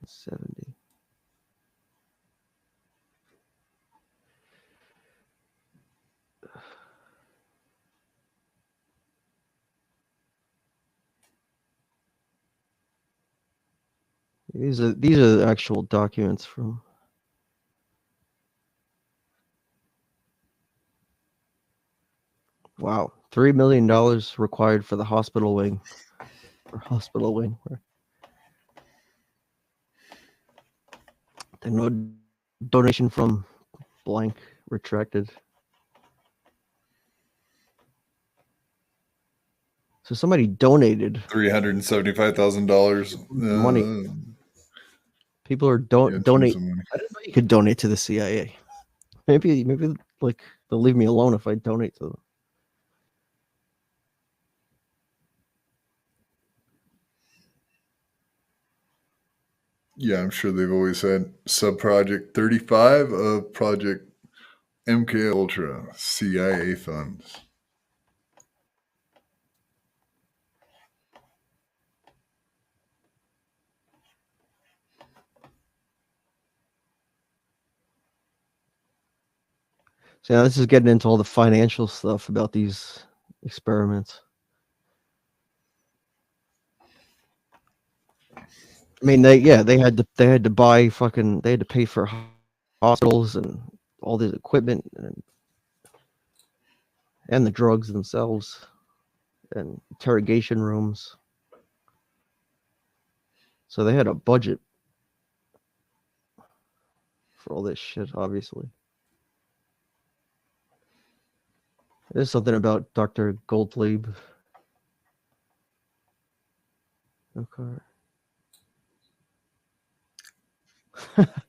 $70. These are actual documents from. Wow, $3 million required for the hospital wing. Or hospital wing. The no donation from blank retracted. So somebody donated $375,000. money. People are Yeah, donate. some money. I didn't know you could donate to the CIA. Maybe like they'll leave me alone if I donate to them. Yeah, I'm sure they've always had sub project 35 of Project MK Ultra CIA funds. So now this is getting into all the financial stuff about these experiments. I mean, they had to buy fucking they had to pay for hospitals and all this equipment and the drugs themselves and interrogation rooms. So they had a budget for all this shit, obviously. There's something about Dr. Goldlieb. Okay.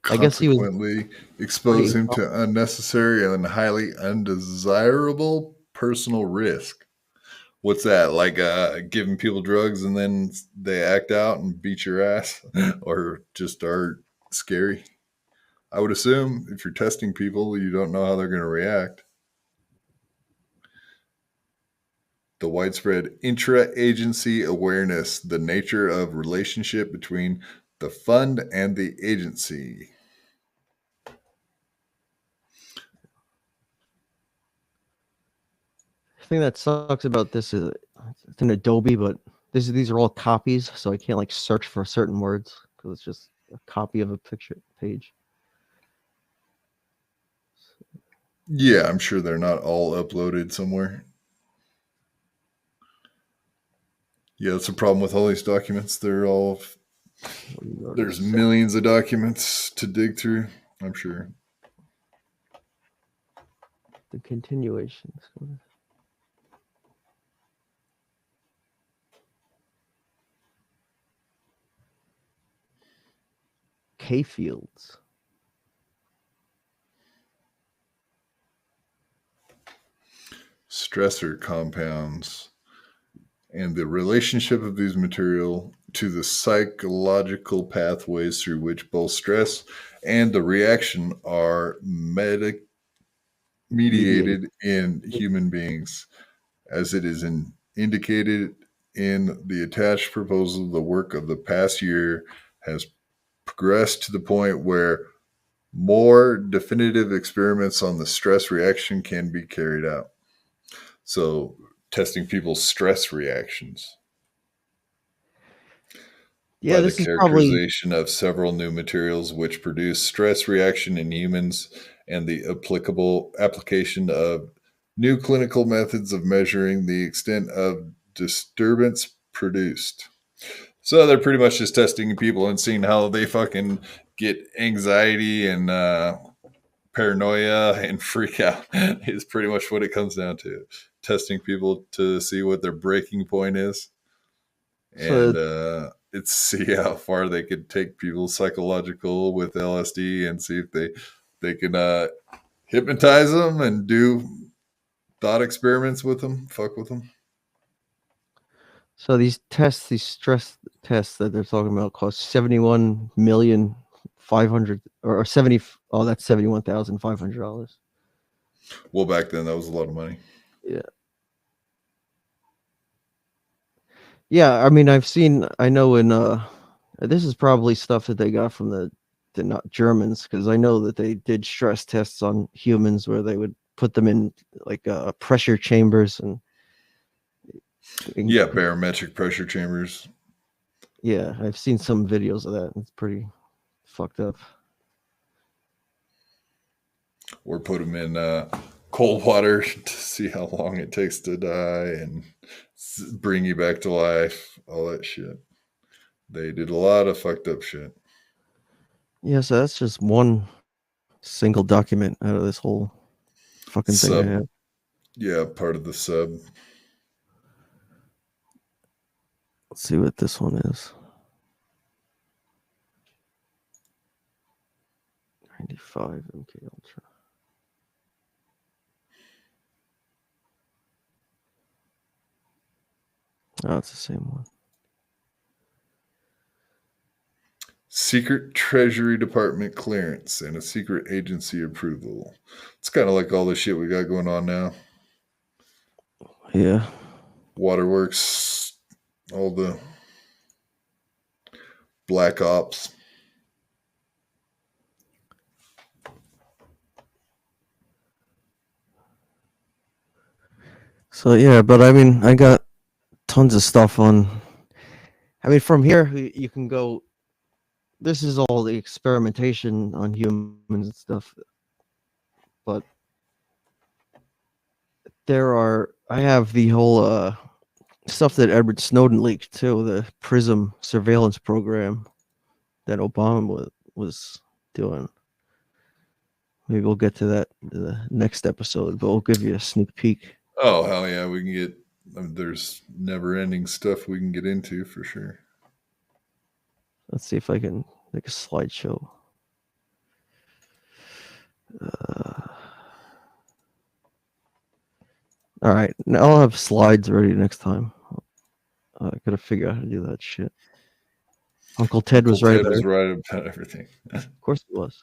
I guess he was Consequently, expose pretty. him to unnecessary and highly undesirable personal risk. What's that? Like giving people drugs and then they act out and beat your ass or just are scary? I would assume if you're testing people, you don't know how they're going to react. The widespread intra-agency awareness, the nature of relationship between the fund and the agency. The thing that sucks about this is it's in Adobe, but these are all copies, so I can't like search for certain words because it's just a copy of a picture page. Yeah, I'm sure they're not all uploaded somewhere. Yeah, that's a problem with all these documents. There's millions of documents to dig through, I'm sure. The continuation. hayfields. Stressor compounds and the relationship of these material to the psychological pathways through which both stress and the reaction are mediated in human beings, as it is indicated in the attached proposal. The work of the past year has progressed to the point where more definitive experiments on the stress reaction can be carried out. So, testing people's stress reactions Yeah, by the this is probably characterization of several new materials which produce stress reaction in humans and the applicable application of new clinical methods of measuring the extent of disturbance produced. So they're pretty much just testing people and seeing how they fucking get anxiety and paranoia and freak out is pretty much what it comes down to. Testing people to see what their breaking point is, so. and it's see how far they could take people psychological with LSD and see if they can hypnotize them and do thought experiments with them, fuck with them. So these tests, these stress tests that they're talking about, cost 71,500 or 70. Oh, that's $71,500. Well, back then that was a lot of money. Yeah. Yeah, I mean, I know in this is probably stuff that they got from the not Germans, because I know that they did stress tests on humans where they would put them in like pressure chambers and Yeah, barometric pressure chambers. yeah, I've seen some videos of that. It's pretty fucked up. Or put them in cold water to see how long it takes to die and bring you back to life. All that shit. They did a lot of fucked up shit. Yeah, so that's just one single document out of this whole fucking thing I have. Yeah, part of the sub. Let's see what this one is. 95 MK Ultra. Oh, it's the same one. Secret Treasury Department clearance and a secret agency approval. It's kind of like all the shit we got going on now. Yeah. Waterworks, all the black ops. So yeah, but I mean, I got tons of stuff on. I mean, from here you can go. This is all the experimentation on humans and stuff, but I have the whole stuff that Edward Snowden leaked too, the PRISM surveillance program that Obama was doing. Maybe we'll get to that in the next episode, but we'll give you a sneak peek. Oh, hell yeah. We can get, there's never ending stuff we can get into for sure. Let's see if I can make a slideshow. All right, now I'll have slides ready next time. I gotta figure out how to do that shit. Uncle Ted was right about everything. Of course he was.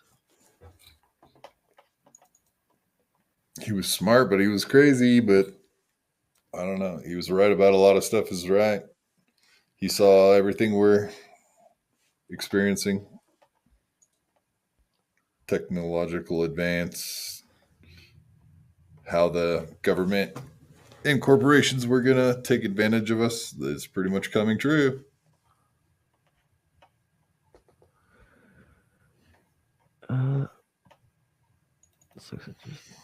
He was smart, but he was crazy. But I don't know. He was right about a lot of stuff. Is right. He saw everything we're experiencing, technological advance, how the government and corporations were gonna take advantage of us. That's pretty much coming true. This looks interesting.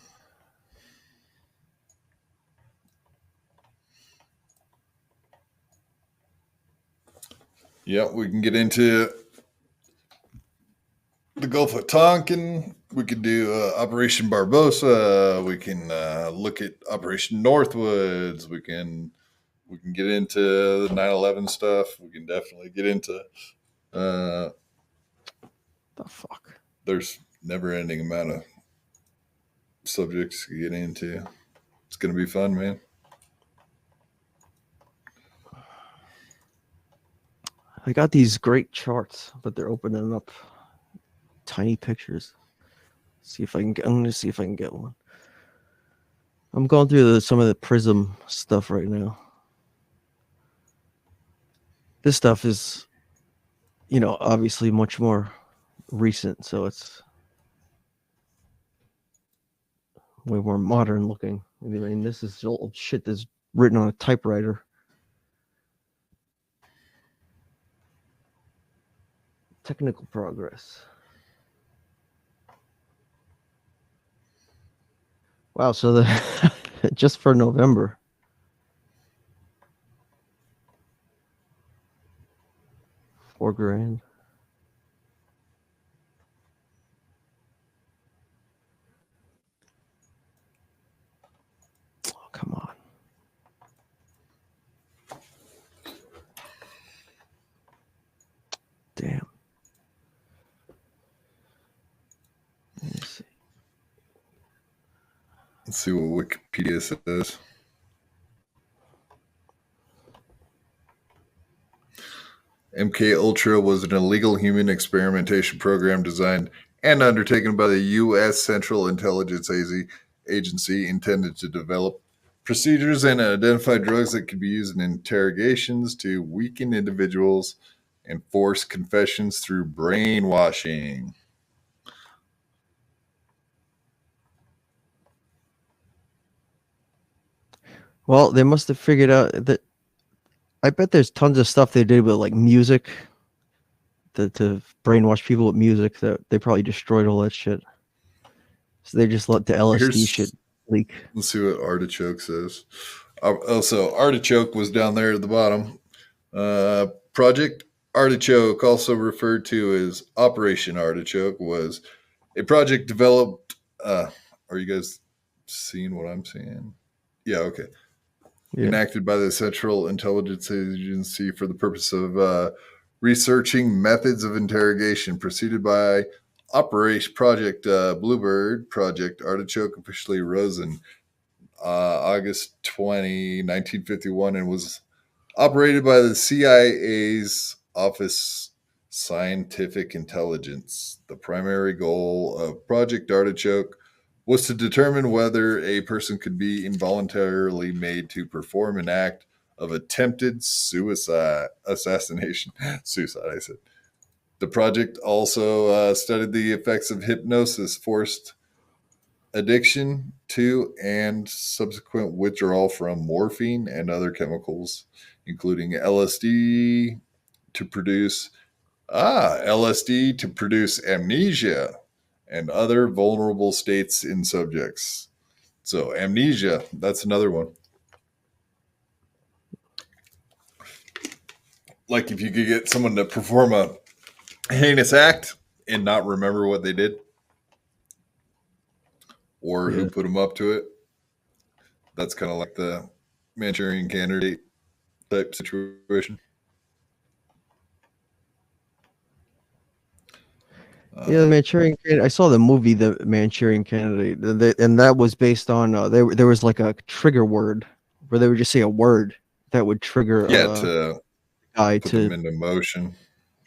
Yeah, we can get into the Gulf of Tonkin. We could do Operation Barbosa. We can look at Operation Northwoods. We can get into the 9/11 stuff. We can definitely get into. I fuck. There's never ending amount of subjects to get into. It's gonna be fun, man. I got these great charts, but they're opening up tiny pictures. See if I can get. I'm gonna see if I can get one. I'm going through some of the Prism stuff right now. This stuff is, obviously much more recent, so it's way more modern looking. I mean, this is old shit that's written on a typewriter. Technical progress. Wow, so the just for November. $4,000. Oh, come on. Damn. Let me see. Let's see what Wikipedia says. MK Ultra was an illegal human experimentation program designed and undertaken by the U.S. Central Intelligence Agency intended to develop procedures and identify drugs that could be used in interrogations to weaken individuals and force confessions through brainwashing. Well, they must have figured out that. I bet there's tons of stuff they did with like music to brainwash people with music that they probably destroyed all that shit. So they just let the LSD shit leak. Let's see what Artichoke says. Also, Artichoke was down there at the bottom. Project Artichoke, also referred to as Operation Artichoke, was a project developed. Are you guys seeing what I'm seeing? Yeah, okay. Yeah. Enacted by the Central Intelligence Agency for the purpose of researching methods of interrogation, preceded by Operation Project Bluebird. Project Artichoke officially rose in August 20, 1951, and was operated by the CIA's Office Scientific Intelligence. The primary goal of Project Artichoke was to determine whether a person could be involuntarily made to perform an act of attempted assassination. Suicide, I said. The project also studied the effects of hypnosis, forced addiction to, and subsequent withdrawal from morphine and other chemicals, including to produce LSD to produce amnesia and other vulnerable states in subjects. So amnesia, that's another one. Like if you could get someone to perform a heinous act and not remember what they did or who put them up to it. That's kind of like the Manchurian Candidate type situation. Yeah, the Manchurian Candidate. I saw the movie, The Manchurian Candidate, and that was based on there was like a trigger word where they would just say a word that would trigger to guy put to. them into motion.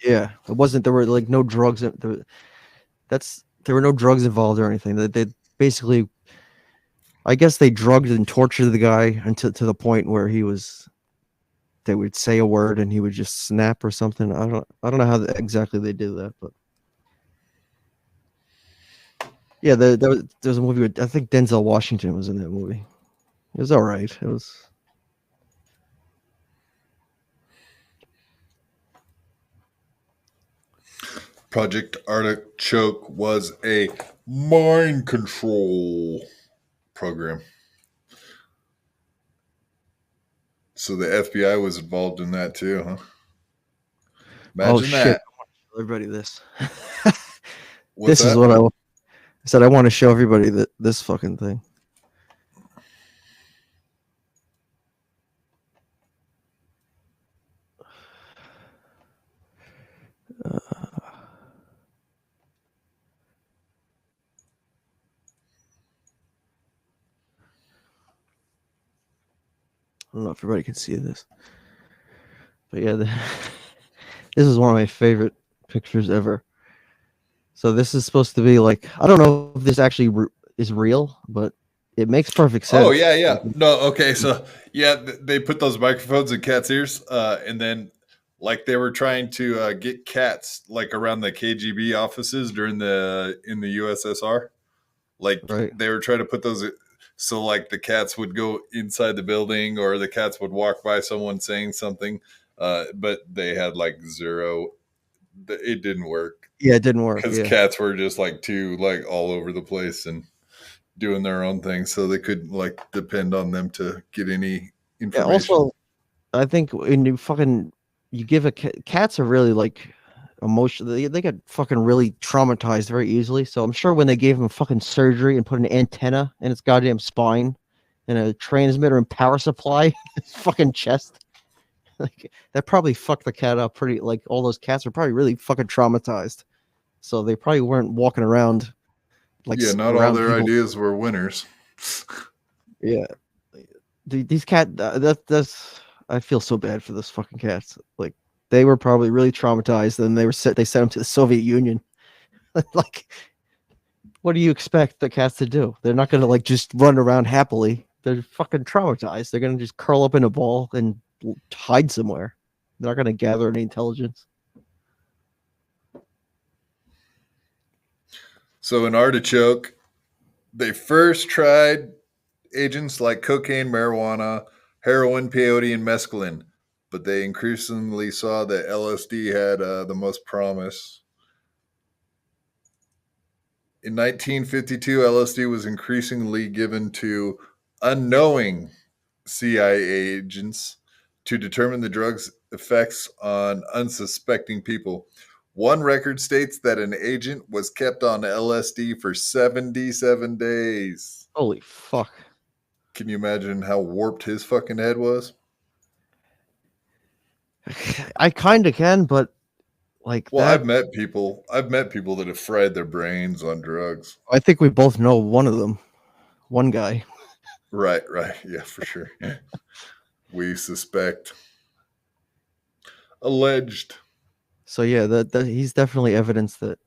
Yeah, it wasn't. There were like no drugs. There were no drugs involved or anything. They basically, I guess, they drugged and tortured the guy until to the point where he was. They would say a word and he would just snap or something. I don't know how exactly they did that, but. Yeah, there was a movie with, I think Denzel Washington was in that movie. It was all right. It was. Project Artichoke was a mind control program. So the FBI was involved in that too, huh? Imagine Oh shit! that. I want to show everybody this. What's This is that? what I said. I want to show everybody this fucking thing. don't know if everybody can see this, but yeah, this is one of my favorite pictures ever. So this is supposed to be like, I don't know if this actually is real, but it makes perfect sense. Oh yeah, yeah. No, okay. So yeah, they put those microphones in cats' ears, and then like they were trying to get cats like around the KGB offices during the in the USSR. Like Right. they were trying to put those so like the cats would go inside the building or the cats would walk by someone saying something, but they had like zero. It didn't work Yeah, it didn't work. because Yeah. cats were just like too like all over the place and doing their own thing, so they couldn't like depend on them to get any Yeah. information. Also, I think when you give cats are really like emotional. They get fucking really traumatized very easily. So I'm sure when they gave him fucking surgery and put an antenna in its goddamn spine and a transmitter and power supply in his fucking chest, like that probably fucked the cat up pretty. Like all those cats are probably really fucking traumatized. So they probably weren't walking around like Yeah, not all around their people. ideas were winners. Yeah, these that's I feel so bad for those fucking cats. Like they were probably really traumatized, and they sent them to the Soviet Union. Like, what do you expect the cats to do? They're not gonna like just run around happily. They're fucking traumatized. They're gonna just curl up in a ball and hide somewhere. They're not gonna gather any intelligence. So in Artichoke, they first tried agents like cocaine, marijuana, heroin, peyote, and mescaline, but they increasingly saw that LSD had the most promise. In 1952, LSD was increasingly given to unknowing CIA agents to determine the drug's effects on unsuspecting people. One record states that an agent was kept on LSD for 77 days. Holy fuck! Can you imagine how warped his fucking head was? I kind of can, but like Well, that, I've met people that have fried their brains on drugs. I think we both know one of them. One guy. Right, right. Yeah, for sure. We suspect. Alleged. So yeah, that he's definitely evidence that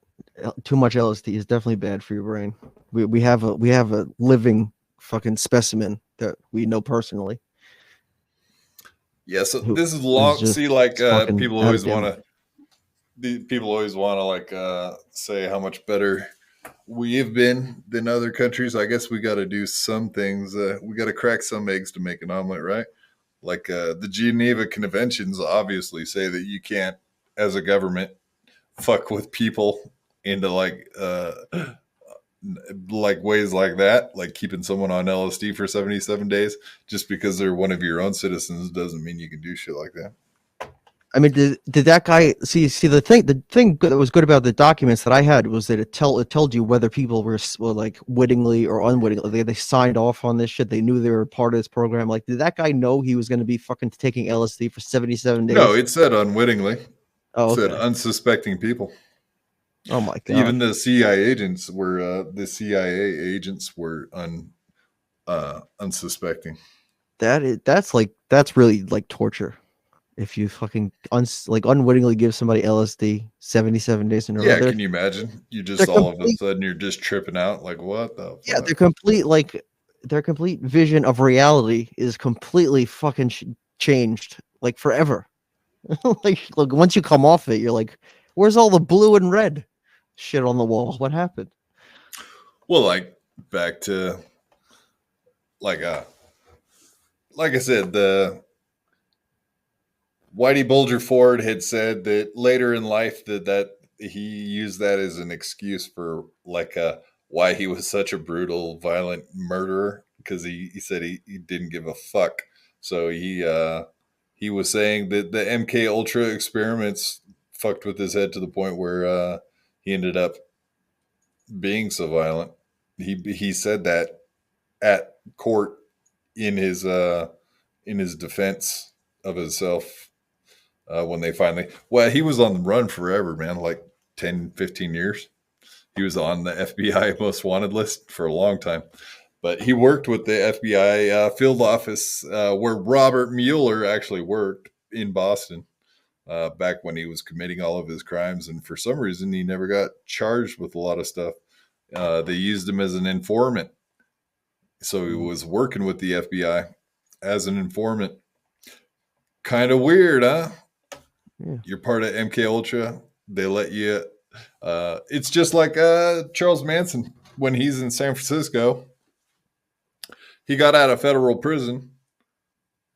too much LSD is definitely bad for your brain. We have a living fucking specimen that we know personally Yeah, so who this is is long. just See, like fucking people out of always damn want mind. to. People always want to like say how much better we've been than other countries. I guess we got to do some things. We got to crack some eggs to make an omelet, right? Like the Geneva Conventions obviously say that you can't, as a government, fuck with people into like ways like that, like keeping someone on LSD for 77 days just because they're one of your own citizens doesn't mean you can do shit like that. I mean, did that guy see the thing that was good about the documents that I had was that it told you whether people were like wittingly or unwittingly they signed off on this shit. They knew they were part of this program. Like, did that guy know he was going to be fucking taking LSD for 77 No, days? it said unwittingly. It Oh, said okay. unsuspecting people. Oh my god. Even the CIA agents were unsuspecting. That's really like torture. If you fucking like unwittingly give somebody LSD 77 days in a row, Yeah, can you imagine? You they're just all of a complete. sudden you're just tripping out like what the Yeah, fuck? their complete vision of reality is completely fucking changed like forever. Like look, once you come off it, you're like, where's all the blue and red shit on the wall? What happened? Well, like back to like like I said, the Whitey Bulger Ford had said that later in life that he used that as an excuse for like why he was such a brutal, violent murderer because he said he didn't give a fuck. So he was saying that the MK Ultra experiments fucked with his head to the point where he ended up being so violent. He said that at court in his defense of himself when they finally well he was on the run forever, man, like 10, 15 years. He was on the FBI most wanted list for a long time. But he worked with the FBI field office where Robert Mueller actually worked in Boston back when he was committing all of his crimes. And for some reason, he never got charged with a lot of stuff. They used him as an informant. So he was working with the FBI as an informant. Kind of weird, huh? Yeah. You're part of MK Ultra. They let you. It's just like Charles Manson when he's in San Francisco. He got out of federal prison,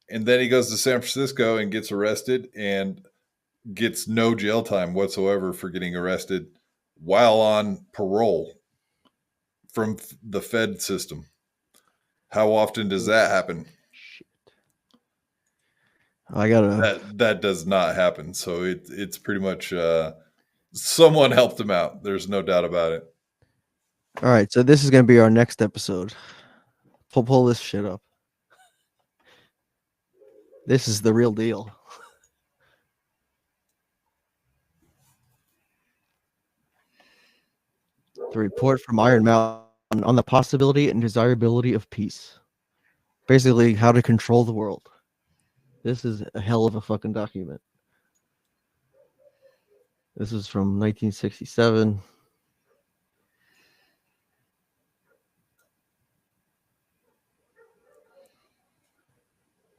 and then he goes to San Francisco and gets arrested and gets no jail time whatsoever for getting arrested while on parole from the Fed system. How often does that happen? Shit. I gotta. That does not happen. So it's pretty much someone helped him out. There's no doubt about it. All right, so this is gonna be our next episode. Pull this shit up. This is the real deal. The report from Iron Mountain on the possibility and desirability of peace. Basically, how to control the world. This is a hell of a fucking document. This is from 1967.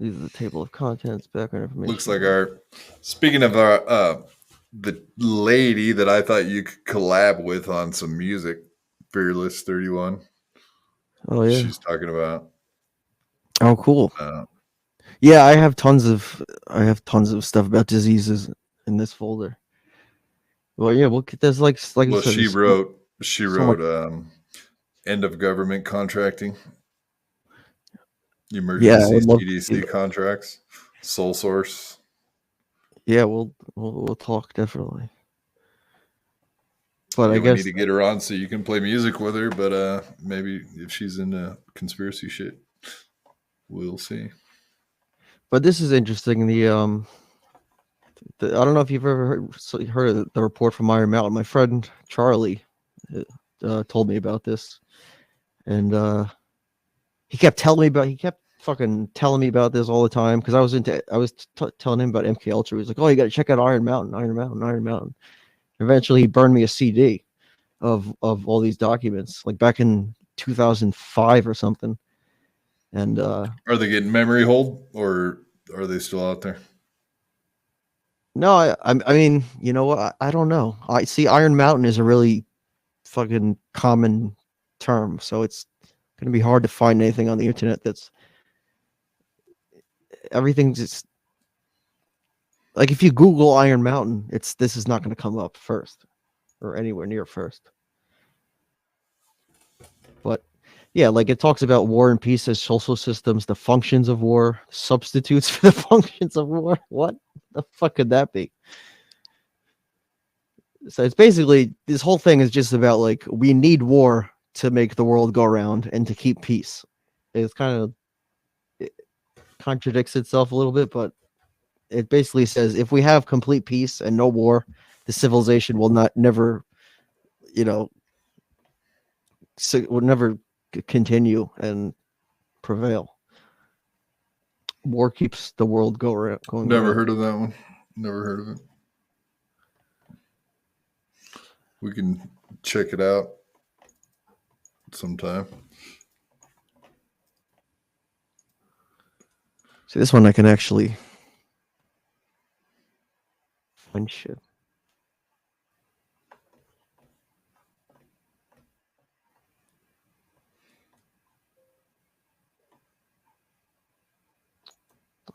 These are the table of contents, background information. Looks like our. Speaking of our the lady that I thought you could collab with on some music, Fearless 31. Oh yeah. She's talking about. Oh cool. Yeah, I have tons of stuff about diseases in this folder. Well, yeah, there's like Well, you said, she wrote much- end of government contracting, Yeah, I emergency would love to see CDC that. contracts, sole source. Yeah, we'll talk definitely. But Yeah, I we guess need to get her on so you can play music with her. But maybe if she's into conspiracy shit, we'll see. But this is interesting. I don't know if you've ever heard the report from Iron Mountain. My friend Charlie told me about this, and he kept fucking telling me about this all the time because I was telling him about MK Ultra. He was like, "Oh, you got to check out Iron Mountain, Iron Mountain, Iron Mountain." Eventually, he burned me a CD of all these documents, like back in 2005 or something. And Are they getting memory hold, or are they still out there? no, I mean, you know what? I don't know. I see Iron Mountain is a really fucking common term, so it's going to be hard to find anything on the internet that's everything's just like if you Google Iron Mountain, this is not going to come up first or anywhere near first. But yeah, like it talks about war and peace as social systems, the functions of war, substitutes for the functions of war. What the fuck could that be? So it's basically this whole thing is just about like we need war to make the world go around and to keep peace. It's it contradicts itself a little bit, but it basically says if we have complete peace and no war, the civilization will never, will never continue and prevail. War keeps the world going. Never heard of that one. Never heard of it. We can check it out sometime. See, this one I can actually find shit.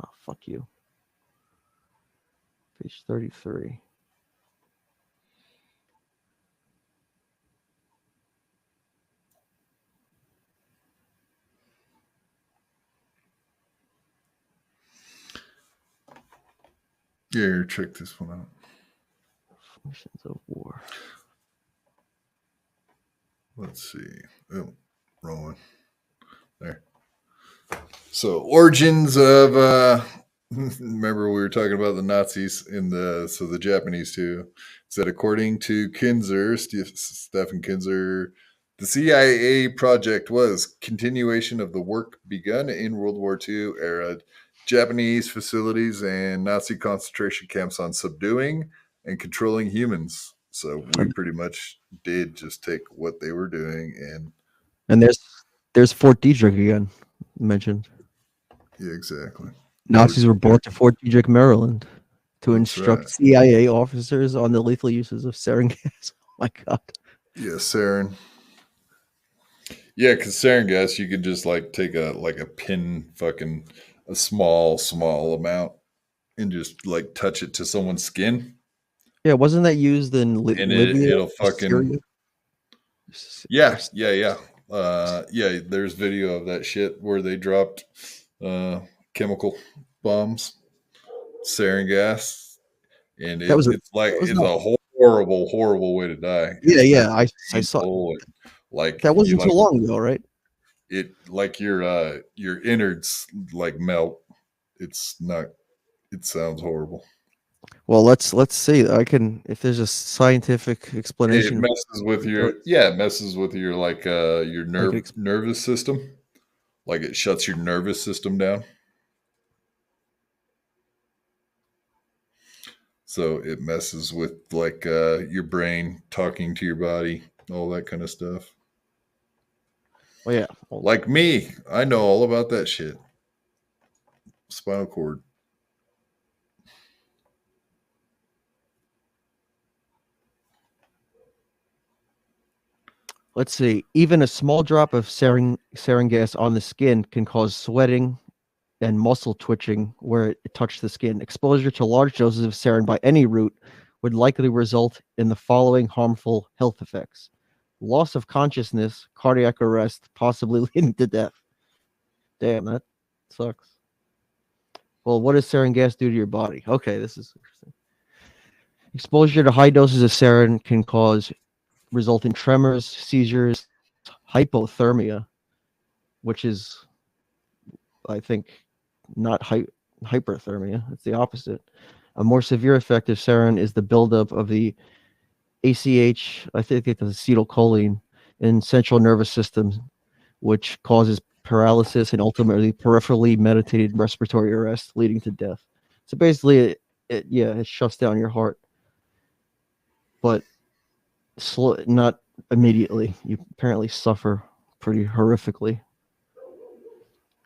Oh, fuck you. Page 33. Yeah, check this one out. Functions of war. Let's see. Oh, wrong one. There. So origins of remember we were talking about the Nazis so the Japanese too. Said according to Kinzer, Stephen Kinzer, The CIA project was continuation of the work begun in World War II era Japanese facilities and Nazi concentration camps on subduing and controlling humans. So we pretty much did just take what they were doing and And there's Fort Detrick again mentioned. yeah, exactly. Nazis were brought to Fort Detrick, Maryland, to That's instruct right. CIA officers on the lethal uses of sarin gas. Oh my god! Yeah, sarin. Yeah, because sarin gas, you could just like take a pin, fucking a small amount, and just like touch it to someone's skin, Yeah, wasn't that used in and Libya it'll or fucking Syria? yeah, yeah, yeah. Yeah, there's video of that shit where they dropped chemical bombs, sarin gas, and That was that was it's not. a horrible way to die. Yeah, It's yeah. very I saw painful and like that you wasn't too like long ago, right? it like your innards like melt. It's not. It sounds horrible. Well, let's see. I can if there's a scientific It explanation. messes with So your it's- yeah, it messes with your like your I can nervous system. Like it shuts your nervous system down. So it messes with like your brain talking to your body, all that kind of stuff. well, yeah. Well, Like me, I know all about that shit. Spinal cord. let's see. Even a small drop of sarin gas on the skin can cause sweating and muscle twitching where it touched the skin. Exposure to large doses of sarin by any route would likely result in the following harmful health effects: loss of consciousness, cardiac arrest, possibly leading to death. Damn, that sucks. Well, what does sarin gas do to your body? Okay, this is interesting. Exposure to high doses of sarin can result in tremors, seizures, hypothermia, which is, I think, not hyperthermia. It's the opposite. A more severe effect of sarin is the buildup of the ACH, I think it's acetylcholine, in central nervous system, which causes paralysis and ultimately peripherally mediated respiratory arrest, leading to death. So basically, it shuts down your heart, but not immediately. You apparently suffer pretty horrifically.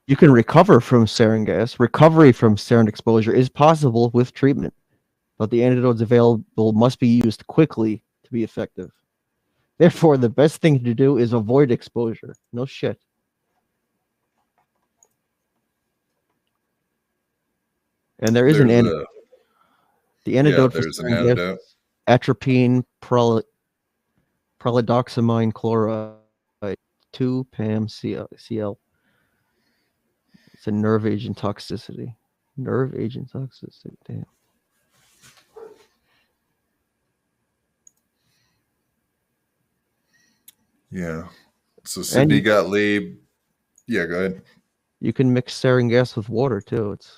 You can recover from sarin gas. Recovery from sarin exposure is possible with treatment, but the antidotes available must be used quickly to be effective. Therefore, the best thing to do is avoid exposure. No shit. And there is an There's antidote. a The yeah, antidote for there's an sarin gas antidote. is atropine pralidoxamine chloride, 2 PAM CL. It's a nerve agent toxicity. Nerve agent toxicity. Damn. Yeah. So And Sydney Gottlieb. Yeah, go ahead. you can mix sarin gas with water too. It's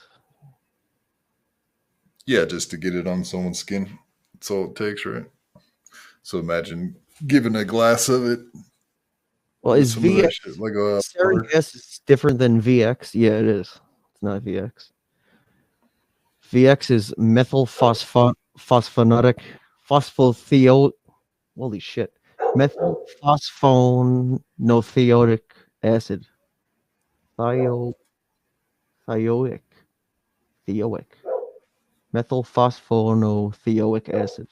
Yeah, just to get it on someone's skin. That's all it takes, right? So imagine giving a glass of it well, with is some of that VX shit, like sarin water. gas is different than VX? Yeah, it is. It's not VX. VX is methylphosphonate phosphothio. Holy shit! Methylphosphonothionic acid. Thio thioic thioic. Methylphosphonothionic acid.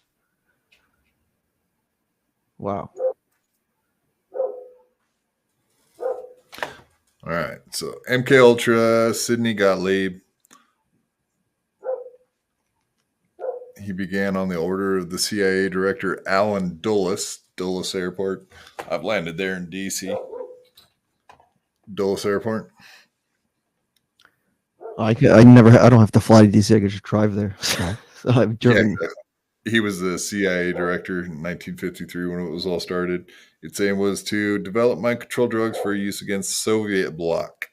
Wow. All right. So MK Ultra, Sydney Gottlieb. He began on the order of the CIA director Alan Dulles Airport. I've landed there in DC. Dulles Airport. I never. I don't have to fly to DC. I can just drive there. So I've Yeah, driven. exactly. He was the CIA director in 1953 when it was all started. Its aim was to develop mind control drugs for use against Soviet bloc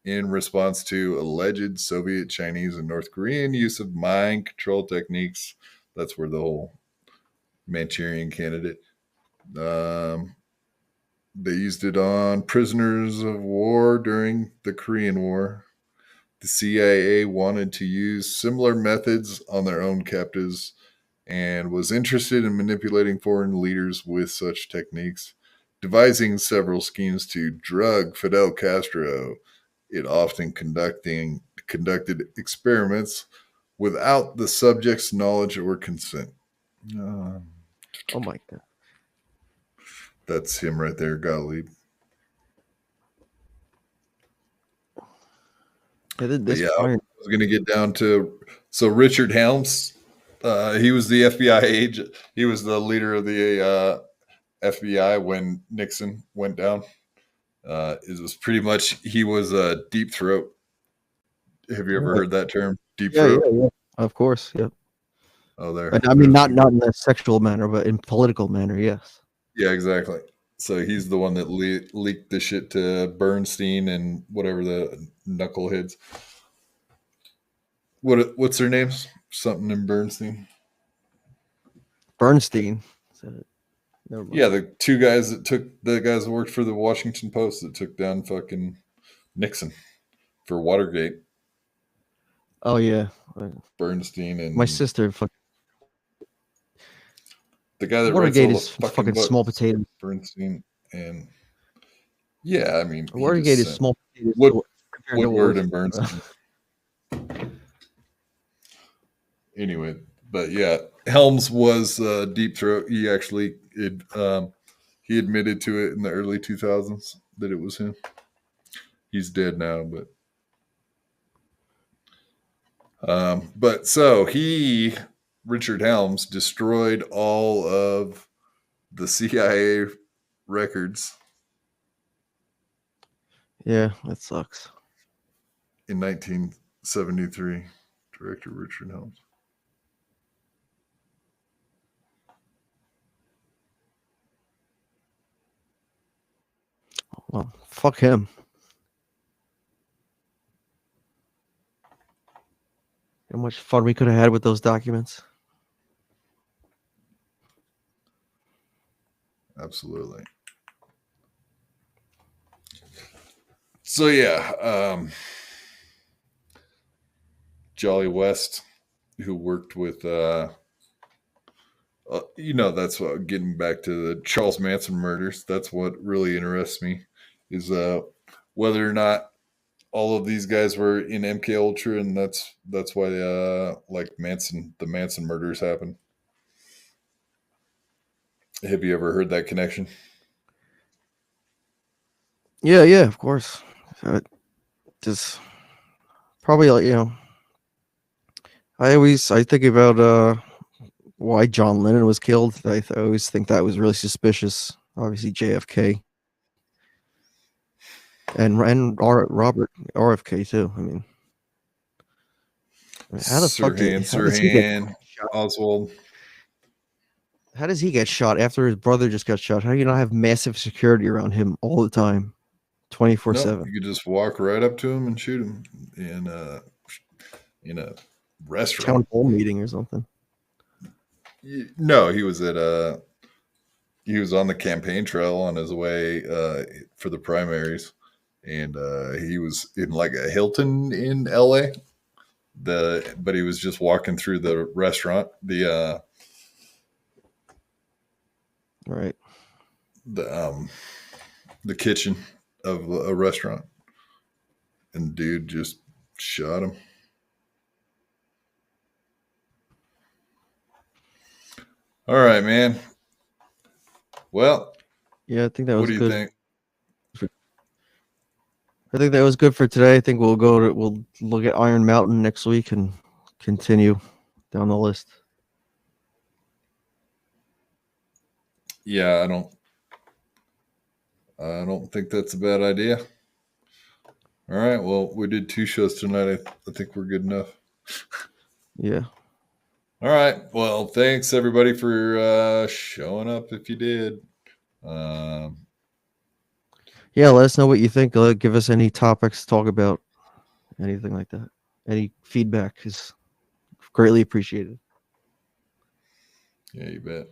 in response to alleged Soviet, Chinese, and North Korean use of mind control techniques. That's where the whole Manchurian candidate. Um, They used it on prisoners of war during the Korean War. The CIA wanted to use similar methods on their own captives and was interested in manipulating foreign leaders with such techniques, devising several schemes to drug Fidel Castro. It often conducted experiments without the subject's knowledge or consent. Uh, Oh my god. that's him right there, Gottlieb. Yeah, But this yeah, I Iron. was going to get down to Richard Helms. He was the FBI agent. He was the leader of the FBI when Nixon went down. It was pretty much he was a deep throat. Have you ever Right. heard that term, deep Yeah, throat? yeah, yeah. Of course, yeah. Oh, And I mean, there's not in a sexual manner, but in political manner. Yes. yeah, exactly. So he's the one that leaked the shit to Bernstein and whatever the knuckleheads. What's their names? Something in Bernstein. Bernstein. Said it. Never mind. Yeah, the two guys that worked for the Washington Post that took down fucking Nixon for Watergate. Oh yeah. Bernstein My and sister. the guy that writes Watergate all the is fucking fucking small books. potatoes. Bernstein and yeah, I mean he Watergate just is sent small potatoes compared to Woodward what and Bernstein. Anyway, but yeah, Helms was deep throat. He admitted to it in the early 2000s that it was him. He's dead now, but so Richard Helms destroyed all of the CIA records Yeah, that sucks. in 1973. Director Richard Helms. Well, fuck him. How much fun we could have had with those documents. Absolutely. So yeah, Jolly West, who worked with, that's what getting back to the Charles Manson murders. That's what really interests me is whether or not all of these guys were in MK Ultra, and that's why like the Manson murders happened. Have you ever heard that connection? Yeah, yeah, of course. Just probably I think about why John Lennon was killed. I always think that was really suspicious. Obviously JFK and Robert RFK too. I mean, how the fuck how does he get shot? Oswald. How does he get shot after his brother just got shot? How do you not have massive security around him all the time, 24/7? You could just walk right up to him and shoot him in a restaurant. Town hall meeting or something. No, he was he was on the campaign trail on his way for the primaries, and he was in like a Hilton in LA. But he was just walking through the restaurant, Right. the kitchen of a restaurant, and dude just shot him. All right, man. Well, Yeah, I think that what was do you good. think? I think that was good for today. I think we'll look at Iron Mountain next week and continue down the list. Yeah, I don't think that's a bad idea. All right. Well, we did 2 shows tonight. I think we're good enough. Yeah. All right. Well, thanks everybody for showing up if you did. Yeah, let us know what you think. Give us any topics to talk about, anything like that. Any feedback is greatly appreciated. Yeah, you bet.